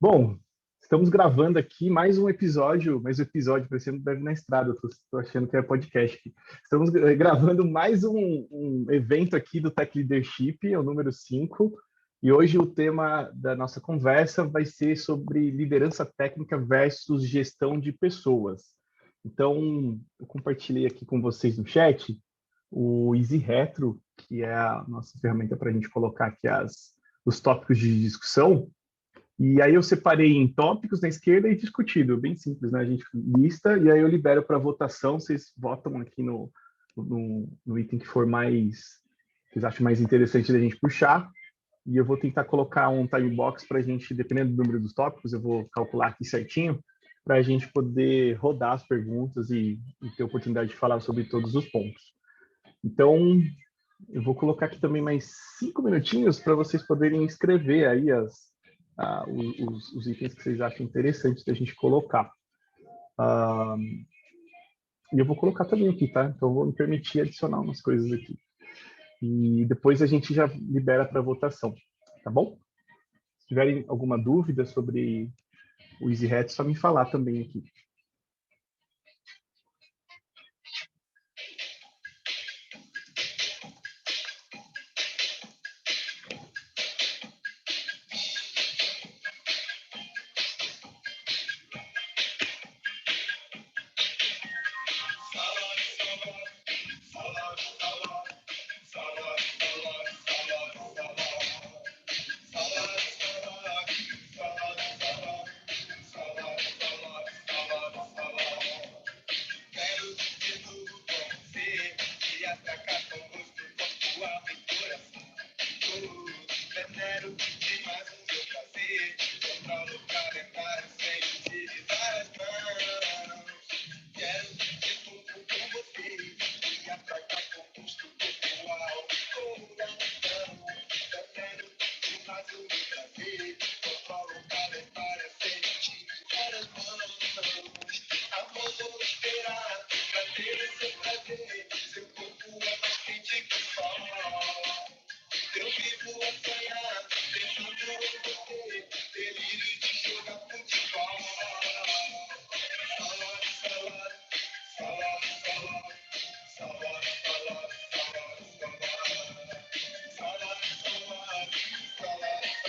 Bom, estamos gravando aqui mais um episódio, parecendo Deve na Estrada, eu tô achando que é podcast aqui. Estamos gravando mais um evento aqui do Tech Leadership, é o número 5, e hoje o tema da nossa conversa vai ser sobre liderança técnica versus gestão de pessoas. Então, eu compartilhei aqui com vocês no chat o Easy Retro, que é a nossa ferramenta para a gente colocar aqui os tópicos de discussão. E aí eu separei em tópicos na esquerda e discutido, bem simples, né? A gente lista e aí eu libero para votação, vocês votam aqui no item que for mais, que vocês acham mais interessante da gente puxar, e eu vou tentar colocar um time box para a gente, dependendo do número dos tópicos, eu vou calcular aqui certinho, para a gente poder rodar as perguntas e ter oportunidade de falar sobre todos os pontos. Então, eu vou colocar aqui também mais 5 minutinhos para vocês poderem escrever aí os itens que vocês acham interessantes da gente colocar. E eu vou colocar também aqui, tá? Então, eu vou me permitir adicionar umas coisas aqui. E depois a gente já libera para votação, tá bom? Se tiverem alguma dúvida sobre o EasyHat, é só me falar também aqui.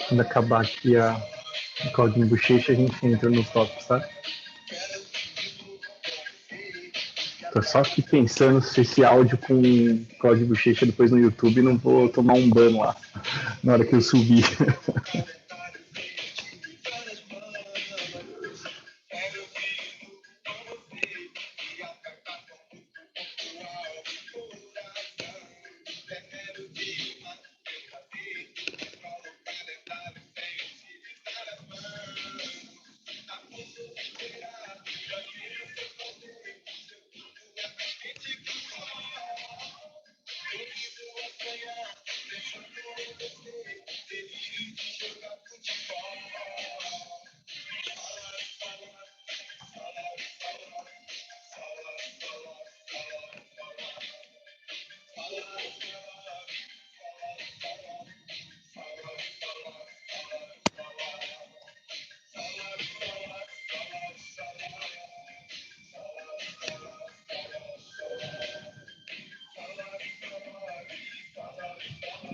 Quando acabar aqui o caldinho bochecha, a gente entra nos tópicos, tá? Tô só aqui pensando se esse áudio com código bochecha depois no YouTube não vou tomar um ban lá na hora que eu subir.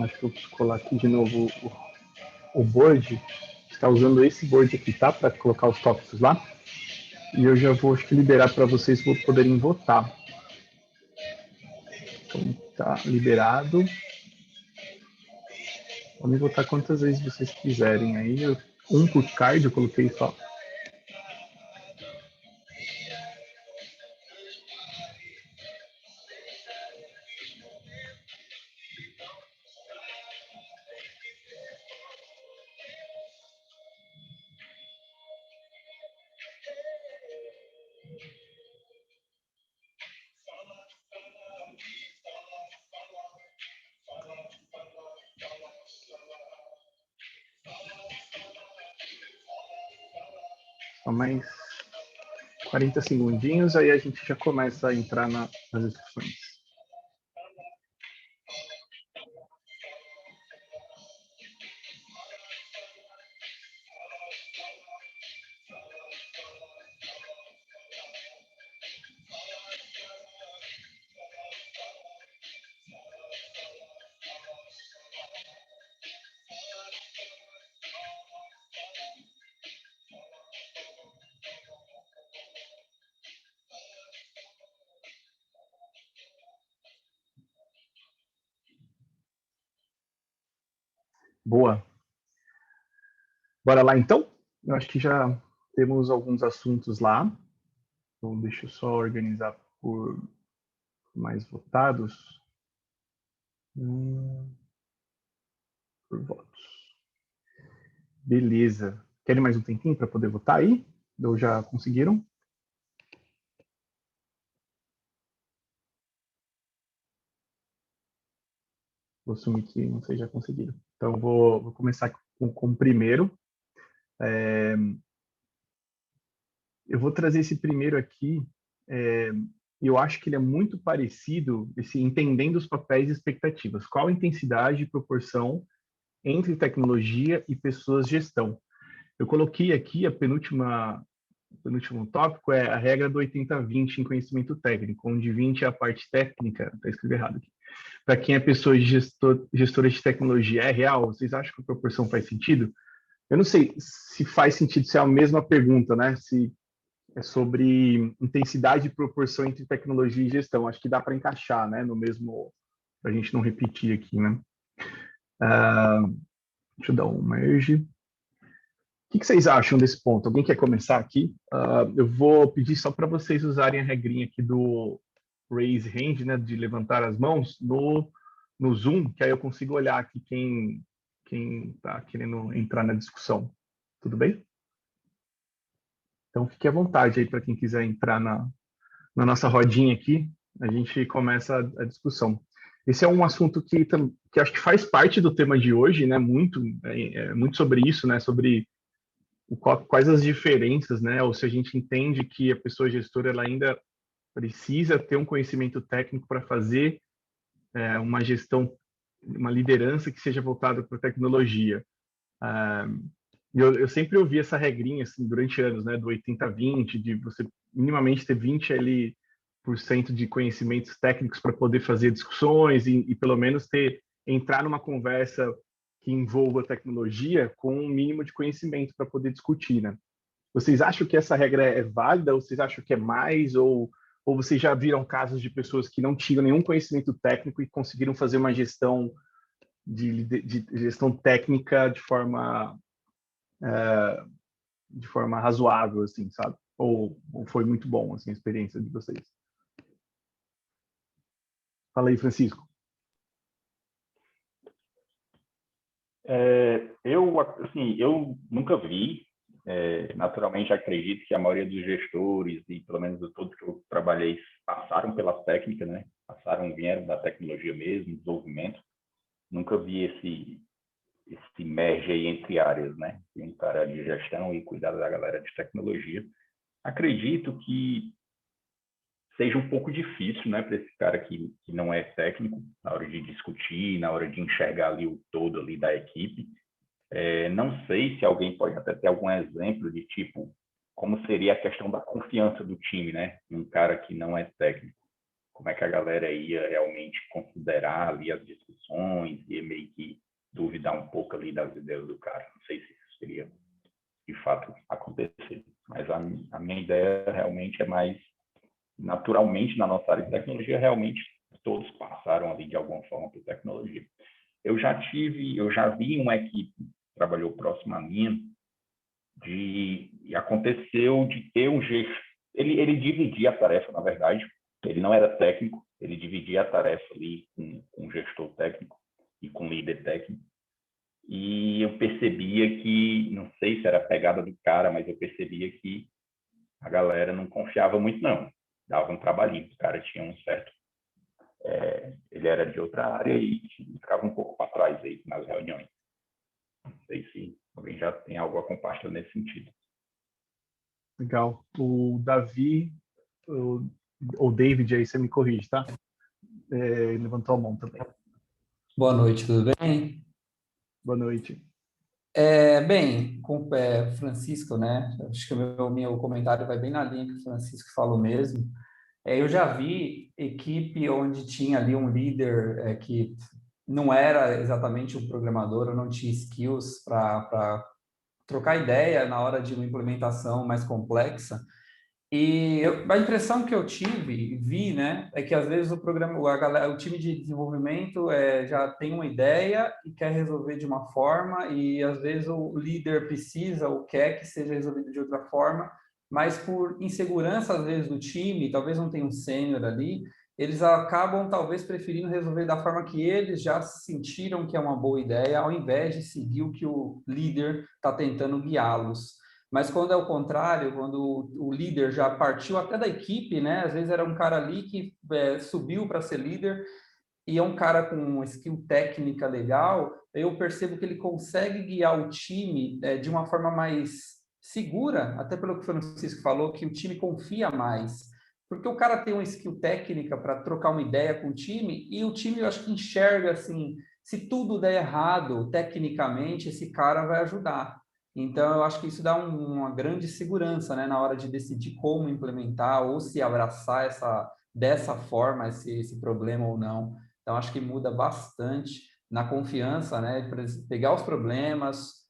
Acho que eu vou colar aqui de novo o board. Está usando esse board aqui, tá? Para colocar os tópicos lá. E eu já vou, acho que, liberar para vocês poderem votar. Então, tá liberado. Podem votar quantas vezes vocês quiserem. Aí, um por card eu coloquei só. Só mais 40 segundinhos, aí a gente já começa a entrar nas discussões. Boa. Bora lá, então? Eu acho que já temos alguns assuntos lá. Então, deixa eu só organizar por mais votados. Por votos. Beleza. Querem mais um tempinho para poder votar aí? Ou já conseguiram? Vou assumir que vocês já conseguiram. Então, vou começar com o primeiro. Eu vou trazer esse primeiro aqui. Eu acho que ele é muito parecido, esse entendendo os papéis e expectativas. Qual a intensidade e proporção entre tecnologia e pessoas gestão? Eu coloquei aqui o penúltimo tópico é a regra do 80-20 em conhecimento técnico, onde 20 é a parte técnica, está escrito errado aqui. Para quem é pessoa de gestora de tecnologia, é real? Vocês acham que a proporção faz sentido? Eu não sei se faz sentido, se é a mesma pergunta, né? Se é sobre intensidade e proporção entre tecnologia e gestão. Acho que dá para encaixar, né? No mesmo, para a gente não repetir aqui, né? Deixa eu dar um merge. O que vocês acham desse ponto? Alguém quer começar aqui? Eu vou pedir só para vocês usarem a regrinha aqui do raise hand, né? De levantar as mãos no Zoom, que aí eu consigo olhar aqui quem está querendo entrar na discussão. Tudo bem? Então, fique à vontade aí para quem quiser entrar na nossa rodinha aqui, a gente começa a discussão. Esse é um assunto que acho que faz parte do tema de hoje, né? Muito sobre isso, né? Sobre quais as diferenças, né? Ou se a gente entende que a pessoa gestora ela ainda precisa ter um conhecimento técnico para fazer uma gestão, uma liderança que seja voltada para a tecnologia. Eu sempre ouvi essa regrinha assim, durante anos, né? Do 80-20, de você minimamente ter 20 ali por cento de conhecimentos técnicos para poder fazer discussões e pelo menos entrar numa conversa que envolva tecnologia com um mínimo de conhecimento para poder discutir, né? Vocês acham que essa regra é válida ou vocês acham que é mais ou vocês já viram casos de pessoas que não tinham nenhum conhecimento técnico e conseguiram fazer uma gestão de gestão técnica de forma razoável, assim, sabe? Ou foi muito bom, assim, a experiência de vocês? Fala aí, Francisco. Eu nunca vi, naturalmente acredito que a maioria dos gestores, e pelo menos de todos que eu trabalhei, passaram pelas técnicas, né? Vieram da tecnologia mesmo, desenvolvimento. Nunca vi esse merge aí entre áreas, né? Tem um cara de gestão e cuidar da galera de tecnologia. Acredito que seja um pouco difícil, né, para esse cara que não é técnico, na hora de discutir, na hora de enxergar ali o todo ali da equipe. Não sei se alguém pode até ter algum exemplo de tipo como seria a questão da confiança do time, né? Um cara que não é técnico, como é que a galera ia realmente considerar ali as discussões e meio que duvidar um pouco ali das ideias do cara. Não sei se isso seria de fato acontecer, mas a minha ideia realmente é mais naturalmente na nossa área de tecnologia, realmente todos passaram ali de alguma forma por tecnologia. Eu já vi uma equipe que trabalhou próximo a minha, e aconteceu de ter um gestor, ele dividia a tarefa, na verdade, ele não era técnico, ele dividia a tarefa ali com um gestor técnico e com um líder técnico, e eu percebia que, não sei se era a pegada do cara, mas eu percebia que a galera não confiava muito, não. Dava um trabalhinho, o cara tinha um certo... ele era de outra área e ficava um pouco para trás aí nas reuniões. Não sei se alguém já tem algo a compartilhar nesse sentido. Legal. O Davi, ou David, aí você me corrige, tá? Levantou a mão também. Boa noite, tudo bem? Boa noite. Bem, com Francisco, né? Acho que o meu comentário vai bem na linha que o Francisco falou mesmo. Eu já vi equipe onde tinha ali um líder que não era exatamente um programador, ou não tinha skills para trocar ideia na hora de uma implementação mais complexa. A impressão que eu vi, né, é que às vezes o time de desenvolvimento já tem uma ideia e quer resolver de uma forma, e às vezes o líder precisa ou quer que seja resolvido de outra forma, mas por insegurança às vezes do time, talvez não tenha um sênior ali, eles acabam talvez preferindo resolver da forma que eles já sentiram que é uma boa ideia, ao invés de seguir o que o líder está tentando guiá-los. Mas quando é o contrário, quando o líder já partiu até da equipe, né? Às vezes era um cara ali que subiu para ser líder e é um cara com uma skill técnica legal, eu percebo que ele consegue guiar o time de uma forma mais segura, até pelo que o Francisco falou, que o time confia mais. Porque o cara tem uma skill técnica para trocar uma ideia com o time, e o time, eu acho que enxerga assim, se tudo der errado, tecnicamente, esse cara vai ajudar. Então, eu acho que isso dá uma grande segurança, né, na hora de decidir como implementar ou se abraçar dessa forma esse problema ou não. Então, acho que muda bastante na confiança, né? Para pegar os problemas,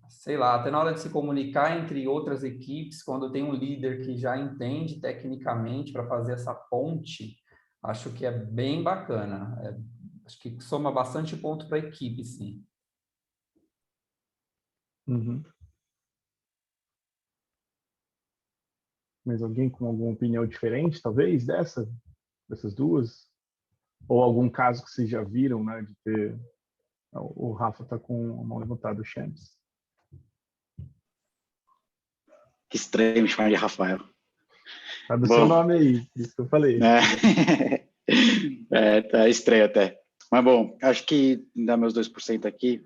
sei lá, até na hora de se comunicar entre outras equipes, quando tem um líder que já entende tecnicamente para fazer essa ponte, acho que é bem bacana. Acho que soma bastante ponto para a equipe, sim. Uhum. Mas alguém com alguma opinião diferente, talvez, dessas duas? Ou algum caso que vocês já viram, né, de ter... O Rafa está com a mão levantada, o Champs. Que estranho me chamar de Rafael. Tá do seu nome aí, isso que eu falei. Tá estranho até. Mas bom, acho que dá meus 2% aqui.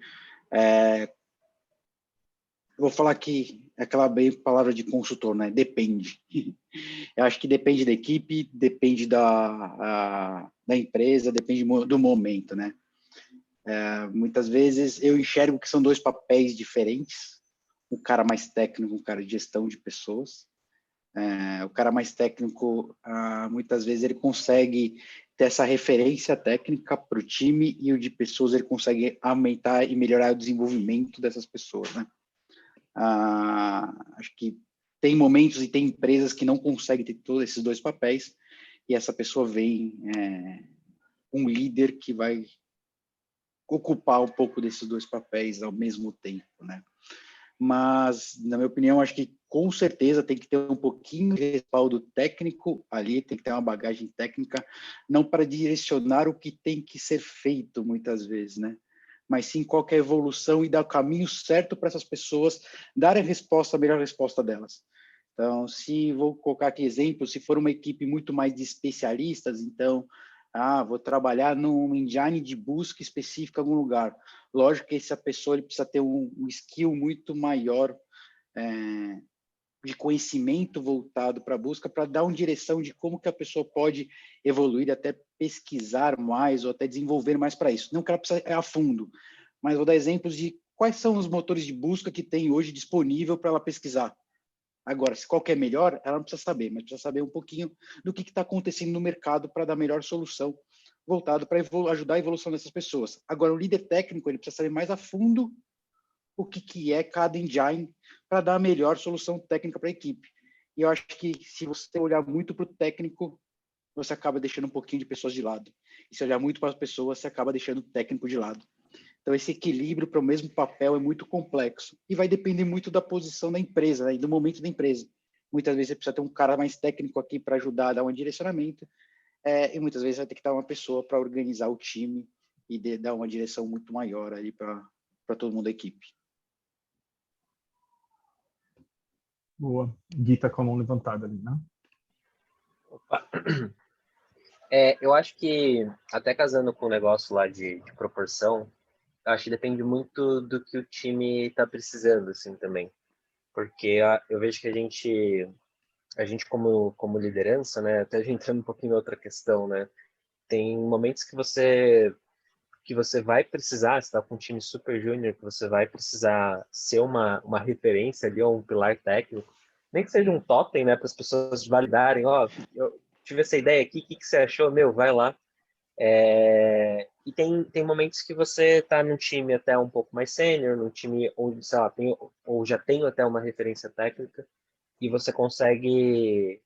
Eu vou falar que é aquela bem palavra de consultor, né? Depende. Eu acho que depende da equipe, depende da empresa, depende do momento, né? Muitas vezes eu enxergo que são dois papéis diferentes. Um cara mais técnico, um cara de gestão de pessoas. O cara mais técnico, muitas vezes ele consegue ter essa referência técnica para o time, e o de pessoas ele consegue aumentar e melhorar o desenvolvimento dessas pessoas, né? Acho que tem momentos e tem empresas que não conseguem ter todos esses dois papéis, e essa pessoa vem um líder que vai ocupar um pouco desses dois papéis ao mesmo tempo, né? Mas, na minha opinião, acho que com certeza tem que ter um pouquinho de respaldo técnico ali, tem que ter uma bagagem técnica, não para direcionar o que tem que ser feito muitas vezes, né? Mas sim qual que é a evolução e dar o caminho certo para essas pessoas darem a melhor resposta delas. Então, vou colocar aqui exemplo, se for uma equipe muito mais de especialistas, então, vou trabalhar num engine de busca específica em algum lugar. Lógico que essa pessoa ele precisa ter um skill muito maior de conhecimento voltado para a busca, para dar uma direção de como que a pessoa pode evoluir, até pesquisar mais ou até desenvolver mais para isso. Não que ela precisa ir a fundo, mas vou dar exemplos de quais são os motores de busca que tem hoje disponível para ela pesquisar. Agora, se qual que é melhor, ela não precisa saber, mas precisa saber um pouquinho do que está acontecendo no mercado para dar a melhor solução voltado para ajudar a evolução dessas pessoas. Agora, o líder técnico ele precisa saber mais a fundo o que é cada engine para dar a melhor solução técnica para a equipe. E eu acho que se você olhar muito para o técnico, você acaba deixando um pouquinho de pessoas de lado. E se olhar muito para as pessoas, você acaba deixando o técnico de lado. Então, esse equilíbrio para o mesmo papel é muito complexo e vai depender muito da posição da empresa, né, e do momento da empresa. Muitas vezes você precisa ter um cara mais técnico aqui para ajudar a dar um direcionamento, e muitas vezes vai ter que dar uma pessoa para organizar o time e dar uma direção muito maior aí para todo mundo da equipe. Boa. Gui tá com a mão levantada ali, né? Opa. Eu acho que, até casando com o negócio lá de proporção, acho que depende muito do que o time está precisando, assim, também. Porque eu vejo que a gente como liderança, né, até a gente entrando um pouquinho em outra questão, né, tem momentos que você vai precisar, você está com um time super júnior, que você vai precisar ser uma referência ali, ou um pilar técnico, nem que seja um totem, né, para as pessoas validarem, eu tive essa ideia aqui, o que você achou? Meu, vai lá. E tem momentos que você está num time até um pouco mais sênior, num time onde, sei lá, ou já tenho até uma referência técnica, e você consegue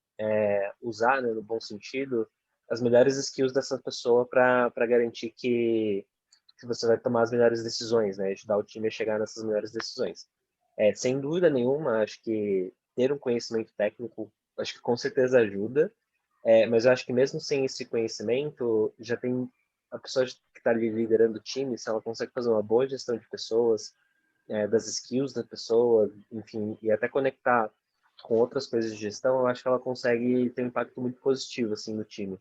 usar, né, no bom sentido, as melhores skills dessa pessoa para garantir que você vai tomar as melhores decisões, né? Ajudar o time a chegar nessas melhores decisões. Sem dúvida nenhuma, acho que ter um conhecimento técnico, acho que com certeza ajuda, mas eu acho que mesmo sem esse conhecimento, já tem a pessoa que está ali liderando o time, se ela consegue fazer uma boa gestão de pessoas, das skills da pessoa, enfim, e até conectar com outras coisas de gestão, eu acho que ela consegue ter um impacto muito positivo, assim, no time.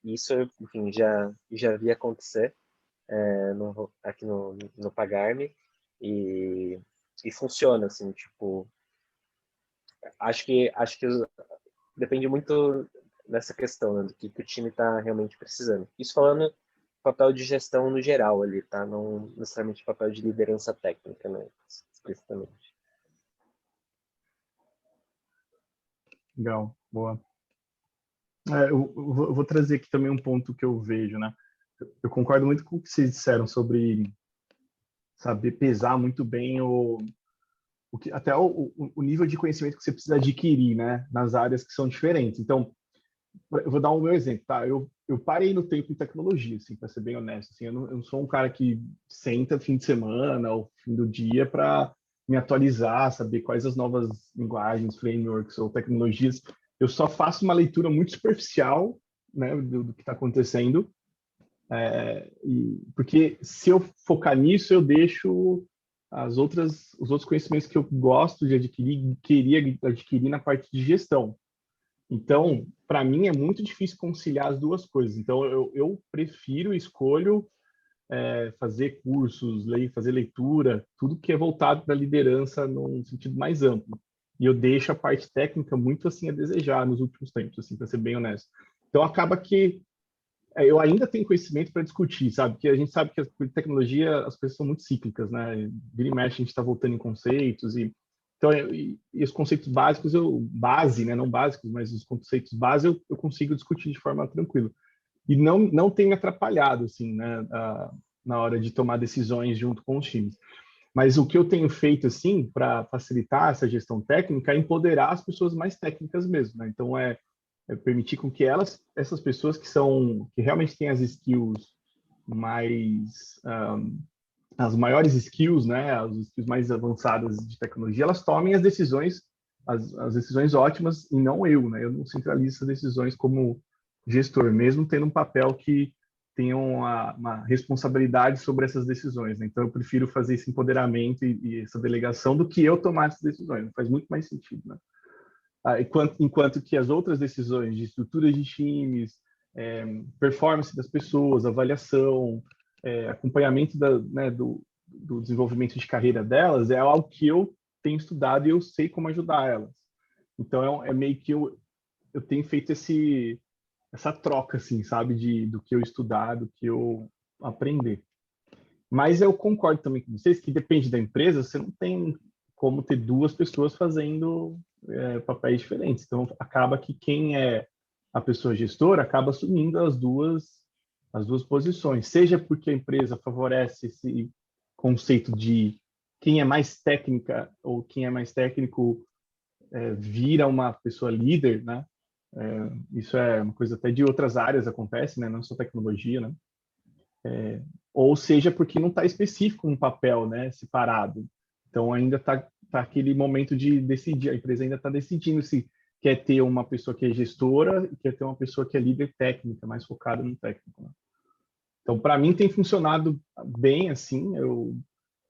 Isso, enfim, já vi acontecer aqui no Pagar.me e funciona, assim, tipo, acho que depende muito dessa questão, né, do que o time está realmente precisando. Isso falando papel de gestão no geral ali, tá? Não necessariamente papel de liderança técnica, né? Explicitamente. Legal, boa. Eu vou trazer aqui também um ponto que eu vejo, né? Eu concordo muito com o que vocês disseram sobre saber pesar muito bem até o nível de conhecimento que você precisa adquirir, né? Nas áreas que são diferentes. Então, eu vou dar o meu exemplo, tá? Eu parei no tempo em tecnologia, assim, para ser bem honesto. Assim, eu não sou um cara que senta fim de semana ou fim do dia para me atualizar, saber quais as novas linguagens, frameworks ou tecnologias. Eu só faço uma leitura muito superficial, né, do que está acontecendo. Porque se eu focar nisso, eu deixo os outros conhecimentos que eu gosto de adquirir, queria adquirir na parte de gestão. Então, para mim, é muito difícil conciliar as duas coisas. Então, eu prefiro, escolho fazer cursos, fazer leitura, tudo que é voltado para a liderança num sentido mais amplo. E eu deixo a parte técnica muito assim a desejar nos últimos tempos, assim, para ser bem honesto. Então, acaba que eu ainda tenho conhecimento para discutir, sabe? Porque a gente sabe que a tecnologia, as coisas são muito cíclicas, né? Vira e mexe, a gente está voltando em conceitos então, e os conceitos básicos, base, né? Não básicos, mas os conceitos base eu consigo discutir de forma tranquila. E não tem me atrapalhado, assim, né? Na hora de tomar decisões junto com os times. Mas o que eu tenho feito, assim, para facilitar essa gestão técnica é empoderar as pessoas mais técnicas mesmo, né? Então, permitir com que essas pessoas que realmente têm as skills mais as maiores skills, né, as skills mais avançadas de tecnologia, elas tomem as decisões, as decisões ótimas e não eu, né? Eu não centralizo essas decisões como gestor, mesmo tendo um papel que tenha uma responsabilidade sobre essas decisões, né? Então eu prefiro fazer esse empoderamento e essa delegação do que eu tomar essas decisões. Faz muito mais sentido, né? Enquanto que as outras decisões de estrutura de times, performance das pessoas, avaliação, acompanhamento do desenvolvimento de carreira delas é algo que eu tenho estudado e eu sei como ajudar elas. Então, é meio que eu tenho feito essa troca, assim, sabe, do que eu estudar, do que eu aprender. Mas eu concordo também com vocês que depende da empresa, você não tem como ter duas pessoas fazendo papéis diferentes. Então, acaba que quem é a pessoa gestora acaba assumindo as duas posições, seja porque a empresa favorece esse conceito de quem é mais técnica ou quem é mais técnico vira uma pessoa líder, né? Isso é uma coisa até de outras áreas acontece, né? Não só tecnologia, né? Ou seja, porque não está específico um papel, né, separado. Então, ainda está aquele momento de decidir, a empresa ainda está decidindo se quer ter uma pessoa que é gestora e quer ter uma pessoa que é líder técnica, mais focada no técnico. Né? Então, para mim, tem funcionado bem, assim,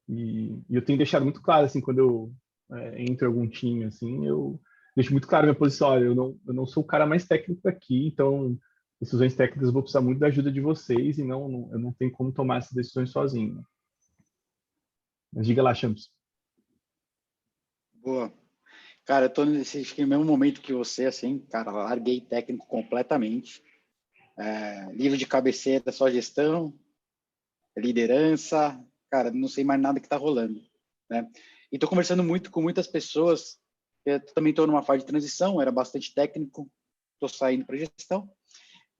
e eu tenho deixado muito claro, assim, quando eu entro em algum time, assim, eu deixo muito claro a minha posição, olha, eu não sou o cara mais técnico aqui, então decisões técnicas eu vou precisar muito da ajuda de vocês e eu não tenho como tomar essas decisões sozinho. Né? Mas diga lá, Champs. Boa. Cara, eu tô acho que no mesmo momento que você, assim, cara, larguei técnico completamente. Livro de cabeceira, só gestão, liderança, cara, não sei mais nada que tá rolando, né? E tô conversando muito com muitas pessoas, eu também tô numa fase de transição, era bastante técnico, tô saindo para gestão,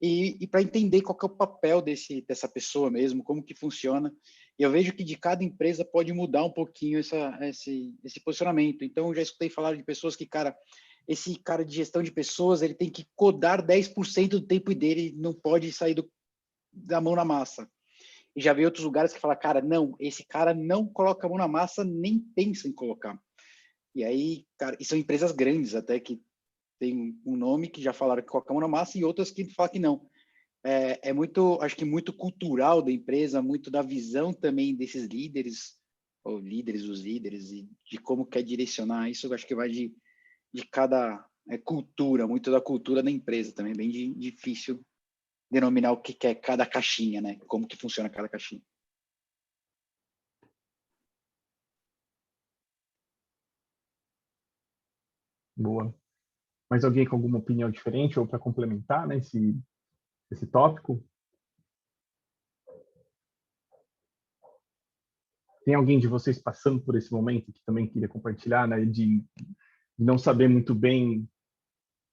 e para entender qual que é o papel dessa pessoa mesmo, como que funciona. E eu vejo que de cada empresa pode mudar um pouquinho esse posicionamento. Então, eu já escutei falar de pessoas que, cara, esse cara de gestão de pessoas, ele tem que codar 10% do tempo dele, não pode sair da mão na massa. E já vi outros lugares que falam, cara, não, esse cara não coloca a mão na massa, nem pensa em colocar. E aí, cara, e são empresas grandes até, que tem um nome que já falaram que coloca a mão na massa, e outras que falam que não. É muito, acho que muito cultural da empresa, muito da visão também desses líderes, ou líderes, os líderes, e de como quer direcionar isso. Eu acho que vai de cada cultura, muito da cultura da empresa também, bem difícil denominar o que é cada caixinha, né? Como que funciona cada caixinha. Boa. Mais alguém com alguma opinião diferente ou para complementar, né, esse tópico? Tem alguém de vocês passando por esse momento que também queria compartilhar, né, de não saber muito bem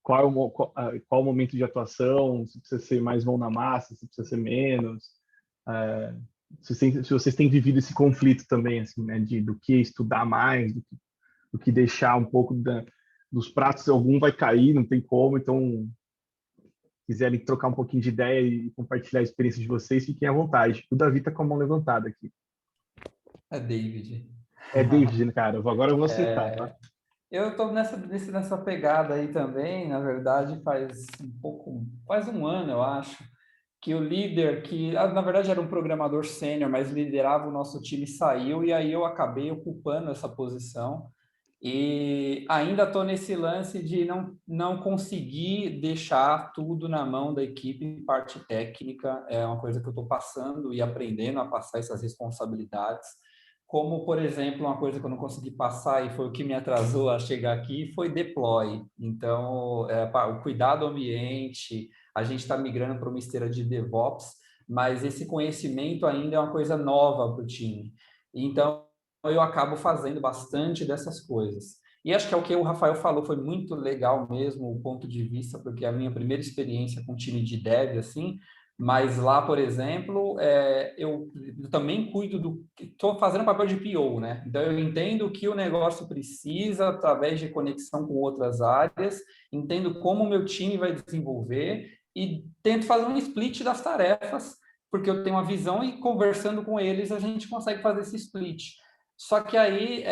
qual o momento de atuação, se precisa ser mais mão na massa, se precisa ser menos? Se vocês têm vivido esse conflito também, assim, né, do que estudar mais, do que deixar um pouco dos pratos, algum vai cair, não tem como, então quiserem trocar um pouquinho de ideia e compartilhar a experiência de vocês, fiquem à vontade. O Davi está com a mão levantada aqui. É David. É David, cara. Agora eu vou aceitar, tá? Eu estou nessa pegada aí também, na verdade, faz um ano, eu acho, que o líder, que na verdade era um programador sênior, mas liderava o nosso time, saiu, e aí eu acabei ocupando essa posição. E ainda estou nesse lance de não conseguir deixar tudo na mão da equipe em parte técnica. É uma coisa que eu estou passando e aprendendo a passar essas responsabilidades. Como, por exemplo, uma coisa que eu não consegui passar e foi o que me atrasou a chegar aqui, foi deploy. Então, o cuidado do ambiente, a gente está migrando para uma esteira de DevOps, mas esse conhecimento ainda é uma coisa nova para o time. Então, eu acabo fazendo bastante dessas coisas. E acho que é o que o Rafael falou, foi muito legal mesmo o ponto de vista, porque é a minha primeira experiência com time de dev, assim, mas lá, por exemplo, eu também estou fazendo papel de PO, né? Então, eu entendo o que o negócio precisa através de conexão com outras áreas, entendo como o meu time vai desenvolver e tento fazer um split das tarefas, porque eu tenho uma visão e conversando com eles a gente consegue fazer esse split. Só que aí,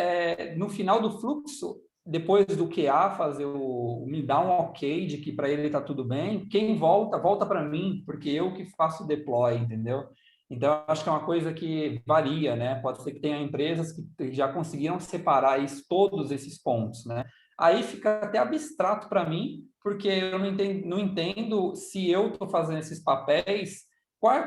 no final do fluxo, depois do QA fazer me dar um ok de que para ele está tudo bem, quem volta para mim, porque eu que faço o deploy, entendeu? Então, acho que é uma coisa que varia, né? Pode ser que tenha empresas que já conseguiram separar todos esses pontos, né? Aí fica até abstrato para mim, porque eu não entendo se eu estou fazendo esses papéis.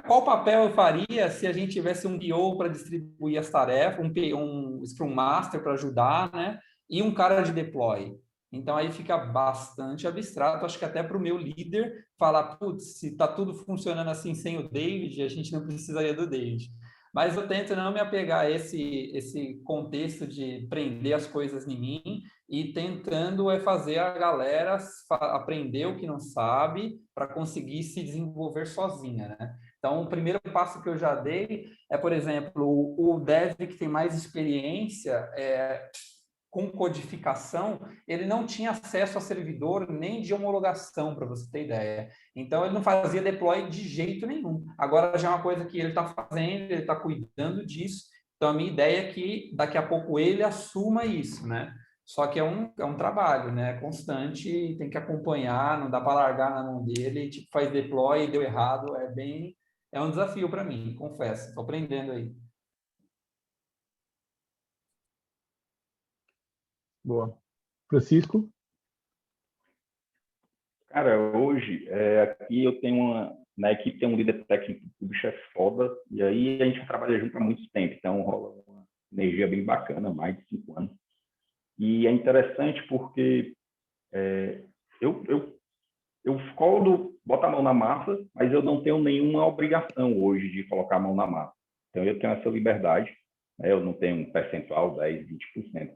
Qual papel eu faria se a gente tivesse um PO para distribuir as tarefas, um Scrum Master para ajudar, né? E um cara de deploy? Então, aí fica bastante abstrato. Acho que até para o meu líder falar, putz, se está tudo funcionando assim sem o David, a gente não precisaria do David. Mas eu tento não me apegar a esse contexto de prender as coisas em mim e tentando fazer a galera aprender o que não sabe para conseguir se desenvolver sozinha, né? Então, o primeiro passo que eu já dei é, por exemplo, o dev que tem mais experiência com codificação, ele não tinha acesso a servidor nem de homologação, para você ter ideia. Então, ele não fazia deploy de jeito nenhum. Agora, já é uma coisa que ele está fazendo, ele está cuidando disso. Então, a minha ideia é que daqui a pouco ele assuma isso, né? Só que é um trabalho, né? Constante, tem que acompanhar, não dá para largar na mão dele, tipo, faz deploy, deu errado, é um desafio para mim, confesso. Estou aprendendo aí. Boa. Francisco? Cara, hoje, aqui eu tenho na equipe tem um líder técnico, o bicho é foda, e aí a gente trabalha junto há muito tempo, então rola uma energia bem bacana, mais de 5 anos. E é interessante porque eu boto a mão na massa, mas eu não tenho nenhuma obrigação hoje de colocar a mão na massa. Então, eu tenho essa liberdade, né? Eu não tenho um percentual, 10%, 20%.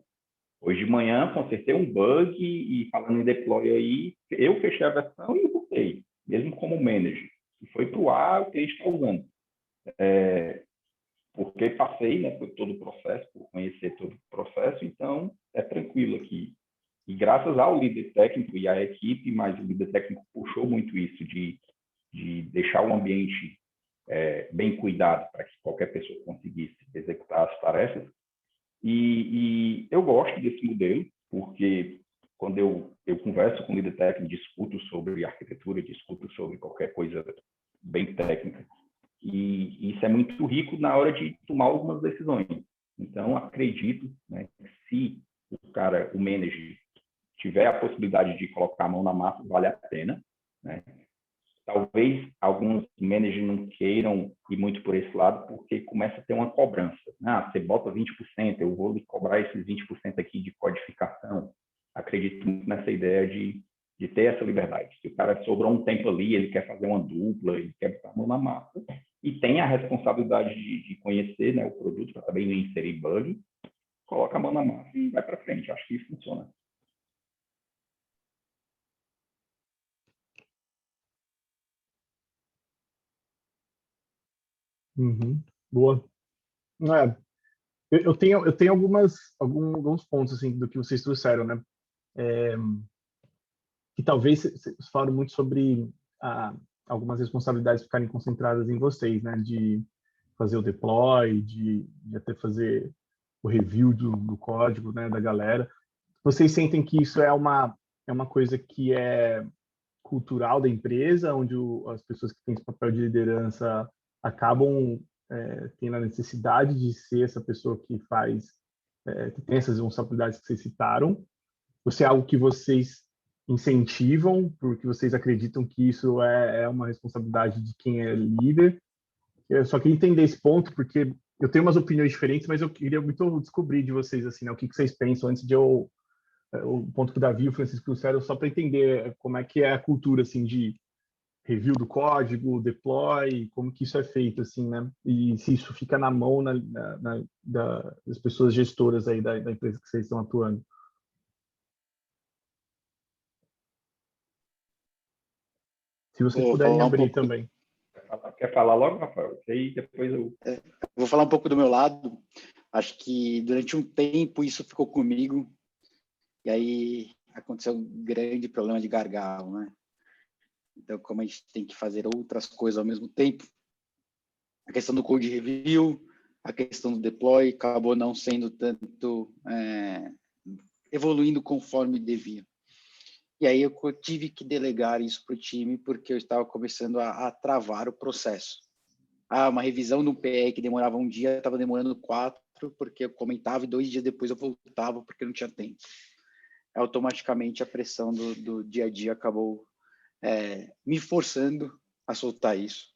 Hoje de manhã, consertei um bug e falando em deploy aí, eu fechei a versão e botei. mesmo como manager. Se foi para o ar, o cliente está usando. Porque passei, né, por todo o processo, por conhecer todo o processo, então é tranquilo aqui. E graças ao líder técnico e à equipe, mas o líder técnico puxou muito isso de deixar o ambiente bem cuidado para que qualquer pessoa conseguisse executar as tarefas. E eu gosto desse modelo, porque quando eu converso com o líder técnico, discuto sobre arquitetura, discuto sobre qualquer coisa bem técnica, e isso é muito rico na hora de tomar algumas decisões. Então, acredito, né, que se o manager, tiver a possibilidade de colocar a mão na massa, vale a pena, né? Talvez alguns managers não queiram ir muito por esse lado, porque começa a ter uma cobrança. Você bota 20%, eu vou lhe cobrar esses 20% aqui de codificação. Acredito muito nessa ideia de ter essa liberdade. Se o cara sobrou um tempo ali, ele quer fazer uma dupla, ele quer botar a mão na massa, e tem a responsabilidade de conhecer, né, o produto para também não inserir bug, coloca a mão na massa e vai para frente. Acho que isso funciona. Uhum. Boa. Eu tenho alguns pontos assim do que vocês trouxeram, né? Que talvez vocês falaram muito sobre algumas responsabilidades ficarem concentradas em vocês, né? De fazer o deploy, de até fazer o review do código, né? Da galera. Vocês sentem que isso é uma coisa que é cultural da empresa, onde as pessoas que têm esse papel de liderança acabam tendo a necessidade de ser essa pessoa que que tem essas responsabilidades que vocês citaram? Ou se é algo que vocês incentivam, porque vocês acreditam que isso é uma responsabilidade de quem é líder? Eu só queria entender esse ponto, porque eu tenho umas opiniões diferentes, mas eu queria muito descobrir de vocês, assim, né, o que vocês pensam antes de o ponto que o Davi e o Francisco trouxeram, só para entender como é que é a cultura, assim, de review do código, deploy, como que isso é feito, assim, né? E se isso fica na mão das pessoas gestoras aí da empresa que vocês estão atuando. Se vocês Vou puderem falar um abrir pouco também. Quer falar logo, Rafael? Que aí depois eu... Vou falar um pouco do meu lado. Acho que durante um tempo isso ficou comigo, e aí aconteceu um grande problema de gargalo, né? Então, como a gente tem que fazer outras coisas ao mesmo tempo, a questão do code review, a questão do deploy acabou não sendo tanto evoluindo conforme devia. E aí eu tive que delegar isso para o time, porque eu estava começando a travar o processo. Uma revisão do PE que demorava um dia, estava demorando 4, porque eu comentava, e 2 dias depois eu voltava, porque não tinha tempo. Automaticamente a pressão do dia a dia acabou me forçando a soltar isso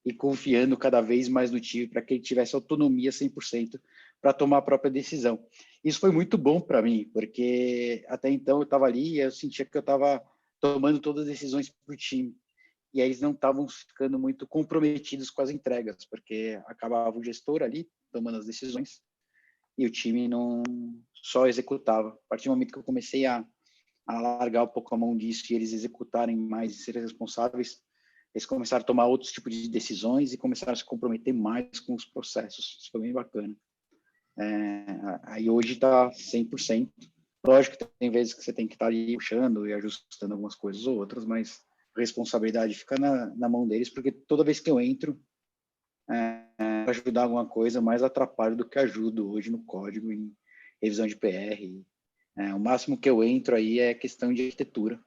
e confiando cada vez mais no time para que ele tivesse autonomia 100% para tomar a própria decisão. Isso foi muito bom para mim, porque até então eu estava ali e eu sentia que eu estava tomando todas as decisões para o time. E aí eles não estavam ficando muito comprometidos com as entregas, porque acabava o gestor ali tomando as decisões e o time não só executava. A partir do momento que eu comecei a largar um pouco a mão disso e eles executarem mais e serem responsáveis, eles começaram a tomar outros tipos de decisões e começaram a se comprometer mais com os processos. Isso foi bem bacana. Aí hoje está 100%. Lógico que tem vezes que você tem que estar ali puxando e ajustando algumas coisas ou outras, mas a responsabilidade fica na mão deles, porque toda vez que eu entro para ajudar alguma coisa, mais atrapalho do que ajudo hoje no código, em revisão de PR. O máximo que eu entro aí é questão de arquitetura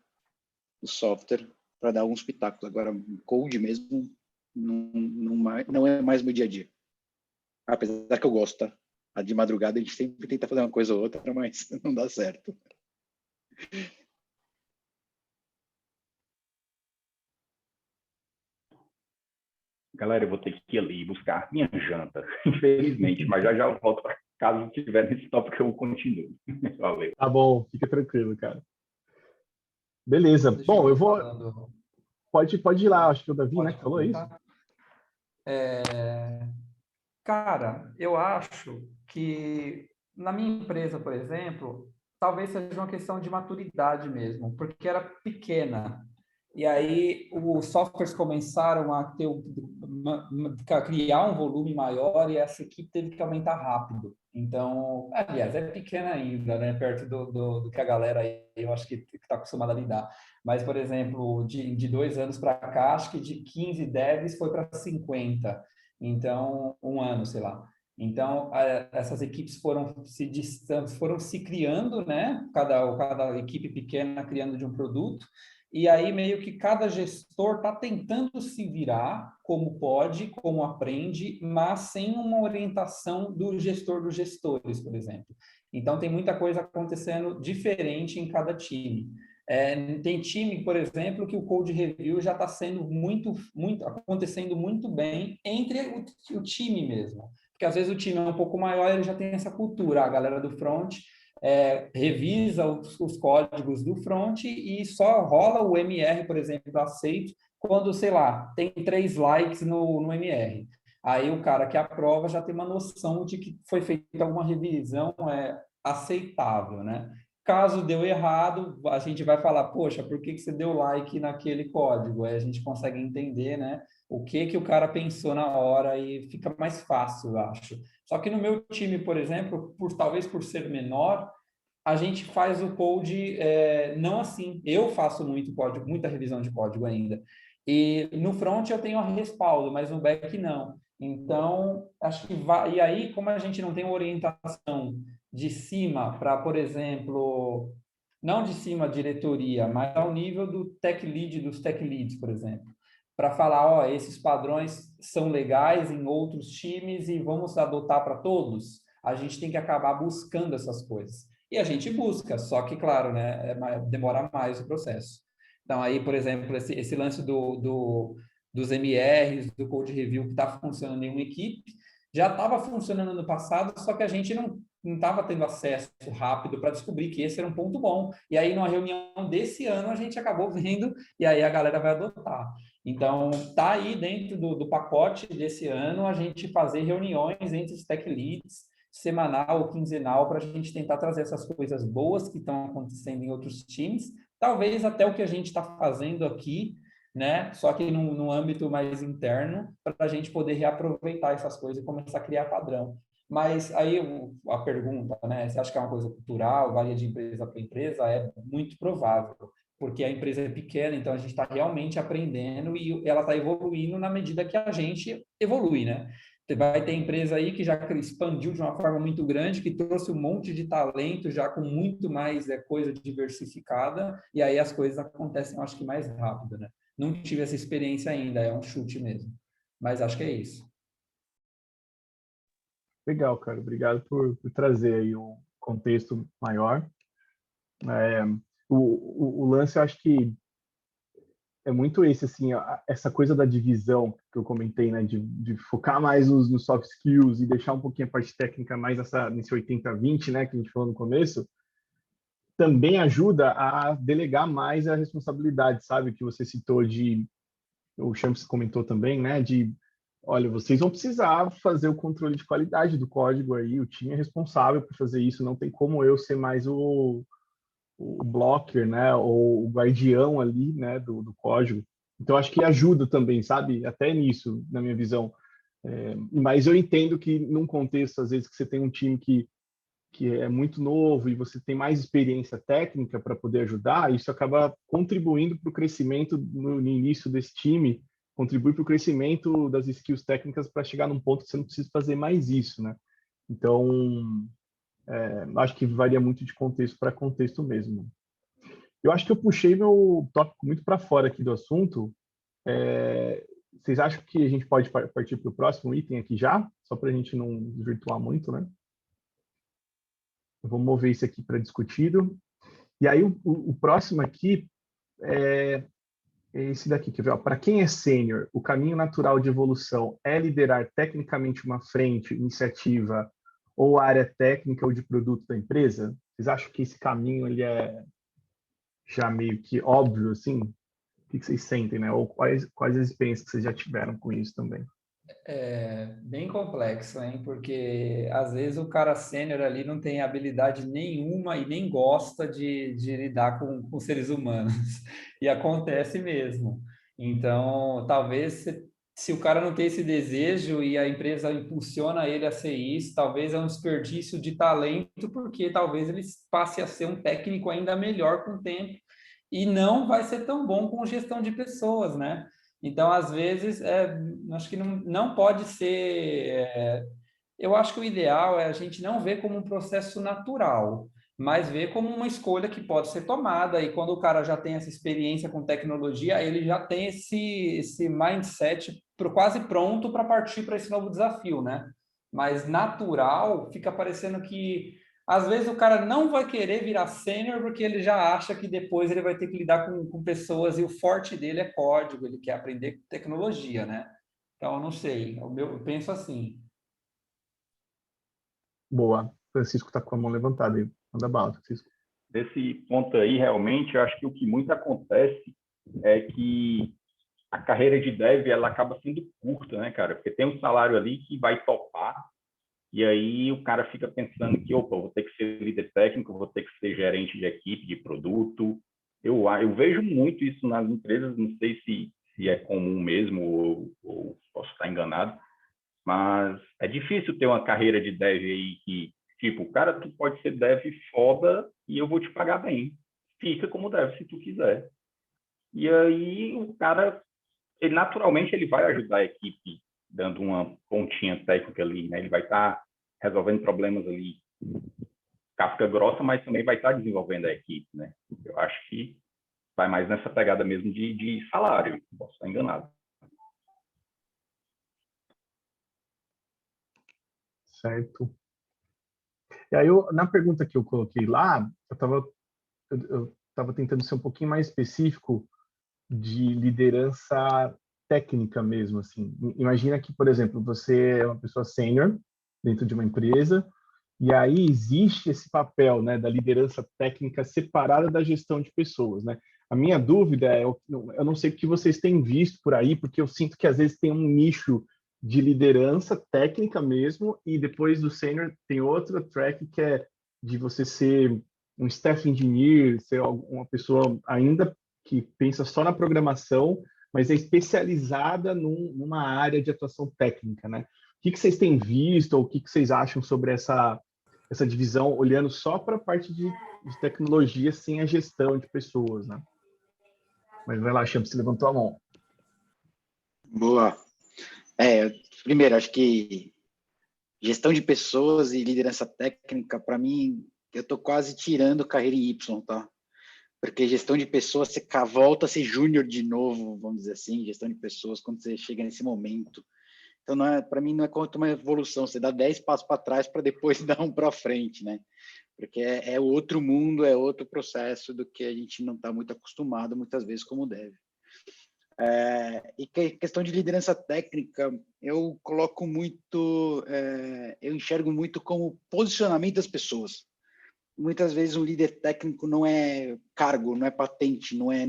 do software, para dar alguns pitacos. Agora, code mesmo não é mais meu dia a dia. Apesar que eu gosto, tá? De madrugada a gente sempre tenta fazer uma coisa ou outra, mas não dá certo. Galera, eu vou ter que ir ali buscar minha janta, infelizmente, mas já eu volto para caso tiver nesse tópico eu continuo. Valeu. Tá bom, fica tranquilo, cara. Beleza. Bom, eu vou... Falando... Pode ir lá, acho que o Davi, né, que falou isso. Cara, eu acho que na minha empresa, por exemplo, talvez seja uma questão de maturidade mesmo, porque era pequena. E aí os softwares começaram a criar um volume maior e essa equipe teve que aumentar rápido. Então, aliás, é pequena ainda, né? Perto do que a galera aí, eu acho que está acostumada a lidar. Mas, por exemplo, de 2 anos para cá, acho que de 15 devs foi para 50. Então, um ano, sei lá. Então, essas equipes foram se criando, né? Cada equipe pequena criando de um produto. E aí, meio que cada gestor está tentando se virar como pode, como aprende, mas sem uma orientação do gestor dos gestores, por exemplo. Então, tem muita coisa acontecendo diferente em cada time. Tem time, por exemplo, que o code review já está sendo acontecendo muito bem entre o time mesmo. Porque às vezes o time é um pouco maior, ele já tem essa cultura. A galera do front revisa os códigos do front e só rola o MR, por exemplo, aceito, quando, sei lá, tem 3 likes no MR. Aí o cara que aprova já tem uma noção de que foi feita alguma revisão aceitável, né? Caso deu errado, a gente vai falar, poxa, por que você deu like naquele código? Aí a gente consegue entender, né, o que o cara pensou na hora e fica mais fácil, eu acho. Só que no meu time, por exemplo, talvez por ser menor, a gente faz o code não assim. Eu faço muito código, muita revisão de código ainda. E no front eu tenho a respaldo, mas no back não. Então, acho que vai. E aí, como a gente não tem orientação de cima para, por exemplo, não de cima diretoria, mas ao nível do tech lead, dos tech leads, por exemplo, para falar, ó, esses padrões são legais em outros times e vamos adotar para todos, a gente tem que acabar buscando essas coisas. E a gente busca, só que, claro, né, demora mais o processo. Então, aí, por exemplo, esse lance dos MRs, do Code Review, que está funcionando em uma equipe, já estava funcionando no passado, só que a gente não estava tendo acesso rápido para descobrir que esse era um ponto bom. E aí, numa reunião desse ano, a gente acabou vendo, e aí a galera vai adotar. Então, está aí dentro do pacote desse ano a gente fazer reuniões entre os tech leads, semanal ou quinzenal, para a gente tentar trazer essas coisas boas que estão acontecendo em outros times, talvez até o que a gente está fazendo aqui, né? Só que no âmbito mais interno, para a gente poder reaproveitar essas coisas e começar a criar padrão. Mas aí a pergunta, né? Você acha que é uma coisa cultural, varia de empresa para empresa? É muito provável, porque a empresa é pequena, então a gente está realmente aprendendo e ela está evoluindo na medida que a gente evolui, né? Vai ter empresa aí que já expandiu de uma forma muito grande, que trouxe um monte de talento já com muito mais coisa diversificada, e aí as coisas acontecem, eu acho que mais rápido, né? Não tive essa experiência ainda, é um chute mesmo. Mas acho que é isso. Legal, cara. Obrigado por trazer aí um contexto maior. O lance, eu acho que é muito esse, assim, essa coisa da divisão que eu comentei, né, de focar mais nos soft skills e deixar um pouquinho a parte técnica mais nesse 80-20, né, que a gente falou no começo, também ajuda a delegar mais a responsabilidade, sabe, que você citou o Champs comentou também, né, olha, vocês vão precisar fazer o controle de qualidade do código aí, o time é responsável por fazer isso, não tem como eu ser mais o blocker, né, ou o guardião ali, né, do código. Então, acho que ajuda também, sabe, até nisso, na minha visão. Mas eu entendo que num contexto, às vezes, que você tem um time que é muito novo e você tem mais experiência técnica para poder ajudar, isso acaba contribuindo para o crescimento no início desse time, contribui para o crescimento das skills técnicas para chegar num ponto que você não precisa fazer mais isso, né? Então, acho que varia muito de contexto para contexto mesmo. Eu acho que eu puxei meu tópico muito para fora aqui do assunto. Vocês acham que a gente pode partir para o próximo item aqui já? Só para a gente não desvirtuar muito, né? Eu vou mover isso aqui para discutido. E aí, o próximo aqui é esse daqui, quer ver? Para quem é sênior, o caminho natural de evolução é liderar tecnicamente uma frente, iniciativa ou área técnica ou de produto da empresa? Vocês acham que esse caminho ele é já meio que óbvio, assim? O que vocês sentem, né? Ou quais as experiências que vocês já tiveram com isso também? É bem complexo, hein? Porque às vezes o cara sênior ali não tem habilidade nenhuma e nem gosta de lidar com seres humanos. E acontece mesmo. Então, talvez se o cara não tem esse desejo e a empresa impulsiona ele a ser isso, talvez é um desperdício de talento, porque talvez ele passe a ser um técnico ainda melhor com o tempo e não vai ser tão bom com gestão de pessoas, né? Então, às vezes, acho que não pode ser. Eu acho que o ideal é a gente não ver como um processo natural, mas ver como uma escolha que pode ser tomada. E quando o cara já tem essa experiência com tecnologia, ele já tem esse mindset quase pronto para partir para esse novo desafio, né? Mas natural, fica parecendo que às vezes o cara não vai querer virar sênior porque ele já acha que depois ele vai ter que lidar com pessoas e o forte dele é código, ele quer aprender tecnologia, né? Então, eu não sei, eu penso assim. Boa. Francisco está com a mão levantada aí. Manda bala, Francisco. Nesse ponto aí, realmente, eu acho que o que muito acontece é que a carreira de dev ela acaba sendo curta, né, cara? Porque tem um salário ali que vai topar, e aí o cara fica pensando que, opa, vou ter que ser líder técnico, vou ter que ser gerente de equipe, de produto. Eu vejo muito isso nas empresas, não sei se é comum mesmo ou posso estar enganado, mas é difícil ter uma carreira de dev aí que, tipo, cara, tu pode ser dev foda e eu vou te pagar bem. Fica como dev se tu quiser. E aí o cara, ele naturalmente ele vai ajudar a equipe dando uma pontinha técnica ali, né? Ele vai estar resolvendo problemas ali, casca grossa, mas também vai estar desenvolvendo a equipe, né? Eu acho que vai mais nessa pegada mesmo de salário, posso estar enganado. Certo. E aí, na pergunta que eu coloquei lá, eu tava tentando ser um pouquinho mais específico de liderança técnica mesmo, assim. Imagina que, por exemplo, você é uma pessoa sênior dentro de uma empresa e aí existe esse papel, né, da liderança técnica separada da gestão de pessoas, né? A minha dúvida é, eu não sei o que vocês têm visto por aí, porque eu sinto que às vezes tem um nicho de liderança técnica mesmo e depois do sênior tem outra track que é de você ser um staff engineer, ser uma pessoa ainda que pensa só na programação, mas é especializada numa área de atuação técnica, né? O que vocês têm visto ou o que vocês acham sobre essa divisão, olhando só para a parte de tecnologia sem a gestão de pessoas, né? Mas vai lá, Champs, você levantou a mão. Boa. Primeiro, acho que gestão de pessoas e liderança técnica, para mim, eu estou quase tirando carreira em Y, tá? Porque gestão de pessoas, você volta a ser júnior de novo, vamos dizer assim, gestão de pessoas, quando você chega nesse momento. Então, para mim, não é quanto uma evolução, você dá 10 passos para trás para depois dar um para frente, né? Porque é outro mundo, é outro processo do que a gente não está muito acostumado, muitas vezes, como deve. E questão de liderança técnica, eu coloco muito, eu enxergo muito como posicionamento das pessoas. Muitas vezes um líder técnico não é cargo, não é patente, não é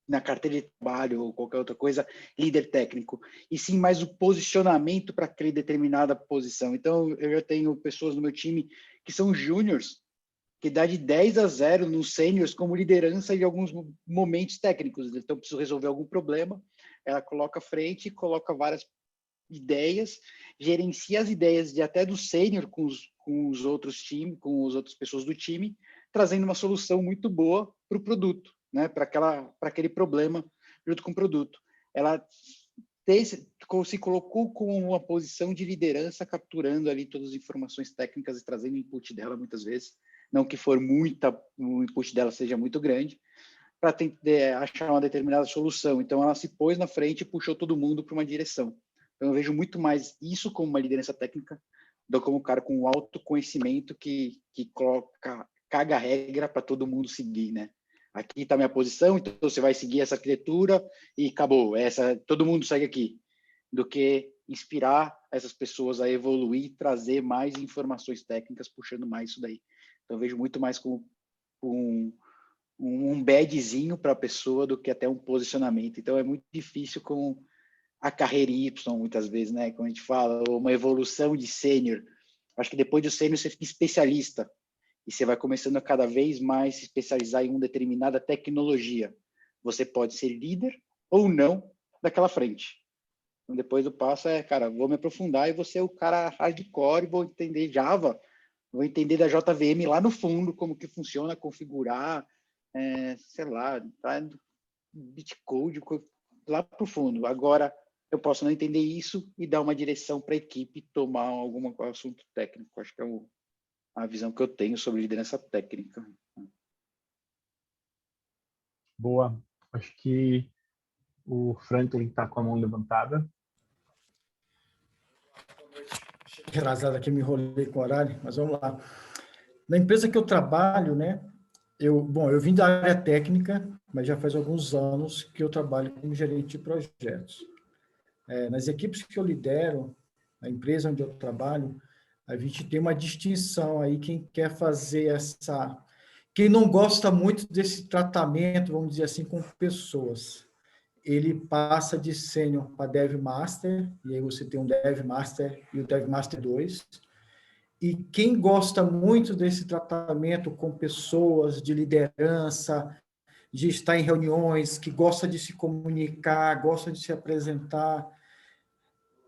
na carteira de trabalho ou qualquer outra coisa, líder técnico, e sim mais o posicionamento para aquela determinada posição. Então, eu já tenho pessoas no meu time que são júniors, que dá de 10-0 nos sêniors como liderança em alguns momentos técnicos. Então, preciso resolver algum problema, ela coloca à frente, coloca várias ideias, gerencia as ideias de até do sênior com os outros times, com as outras pessoas do time, trazendo uma solução muito boa para o produto, né? Para aquele problema junto com o produto. Ela se colocou com uma posição de liderança, capturando ali todas as informações técnicas e trazendo o input dela muitas vezes, não que for o input dela seja muito grande, para achar uma determinada solução. Então, ela se pôs na frente e puxou todo mundo para uma direção. Então, eu vejo muito mais isso como uma liderança técnica do que como um cara com autoconhecimento que caga a regra para todo mundo seguir, né? Aqui está a minha posição, então você vai seguir essa arquitetura e acabou. Todo mundo segue aqui. Do que inspirar essas pessoas a evoluir, trazer mais informações técnicas, puxando mais isso daí. Então, eu vejo muito mais como um badgezinho para a pessoa do que até um posicionamento. Então, é muito difícil com a carreira Y, muitas vezes, né? Como a gente fala, ou uma evolução de sênior. Acho que depois do sênior você fica especialista e você vai começando a cada vez mais se especializar em uma determinada tecnologia. Você pode ser líder ou não daquela frente. Então, depois do passo cara, vou me aprofundar e vou ser o cara hardcore, vou entender Java, vou entender da JVM lá no fundo, como que funciona, configurar, sei lá, tá? Bitcode, lá para o fundo. Agora, eu posso não entender isso e dar uma direção para a equipe tomar algum assunto técnico. Acho que é a visão que eu tenho sobre liderança técnica. Boa. Acho que o Franklin está com a mão levantada. Atrasado aqui, me enrolei com o horário, mas vamos lá. Na empresa que eu trabalho, né? Eu vim da área técnica, mas já faz alguns anos que eu trabalho como gerente de projetos. Nas equipes que eu lidero, na empresa onde eu trabalho, a gente tem uma distinção aí, quem quer fazer quem não gosta muito desse tratamento, vamos dizer assim, com pessoas, ele passa de sênior para Dev Master, e aí você tem um Dev Master e o Dev Master 2. E quem gosta muito desse tratamento com pessoas, de liderança, de estar em reuniões, que gosta de se comunicar, gosta de se apresentar,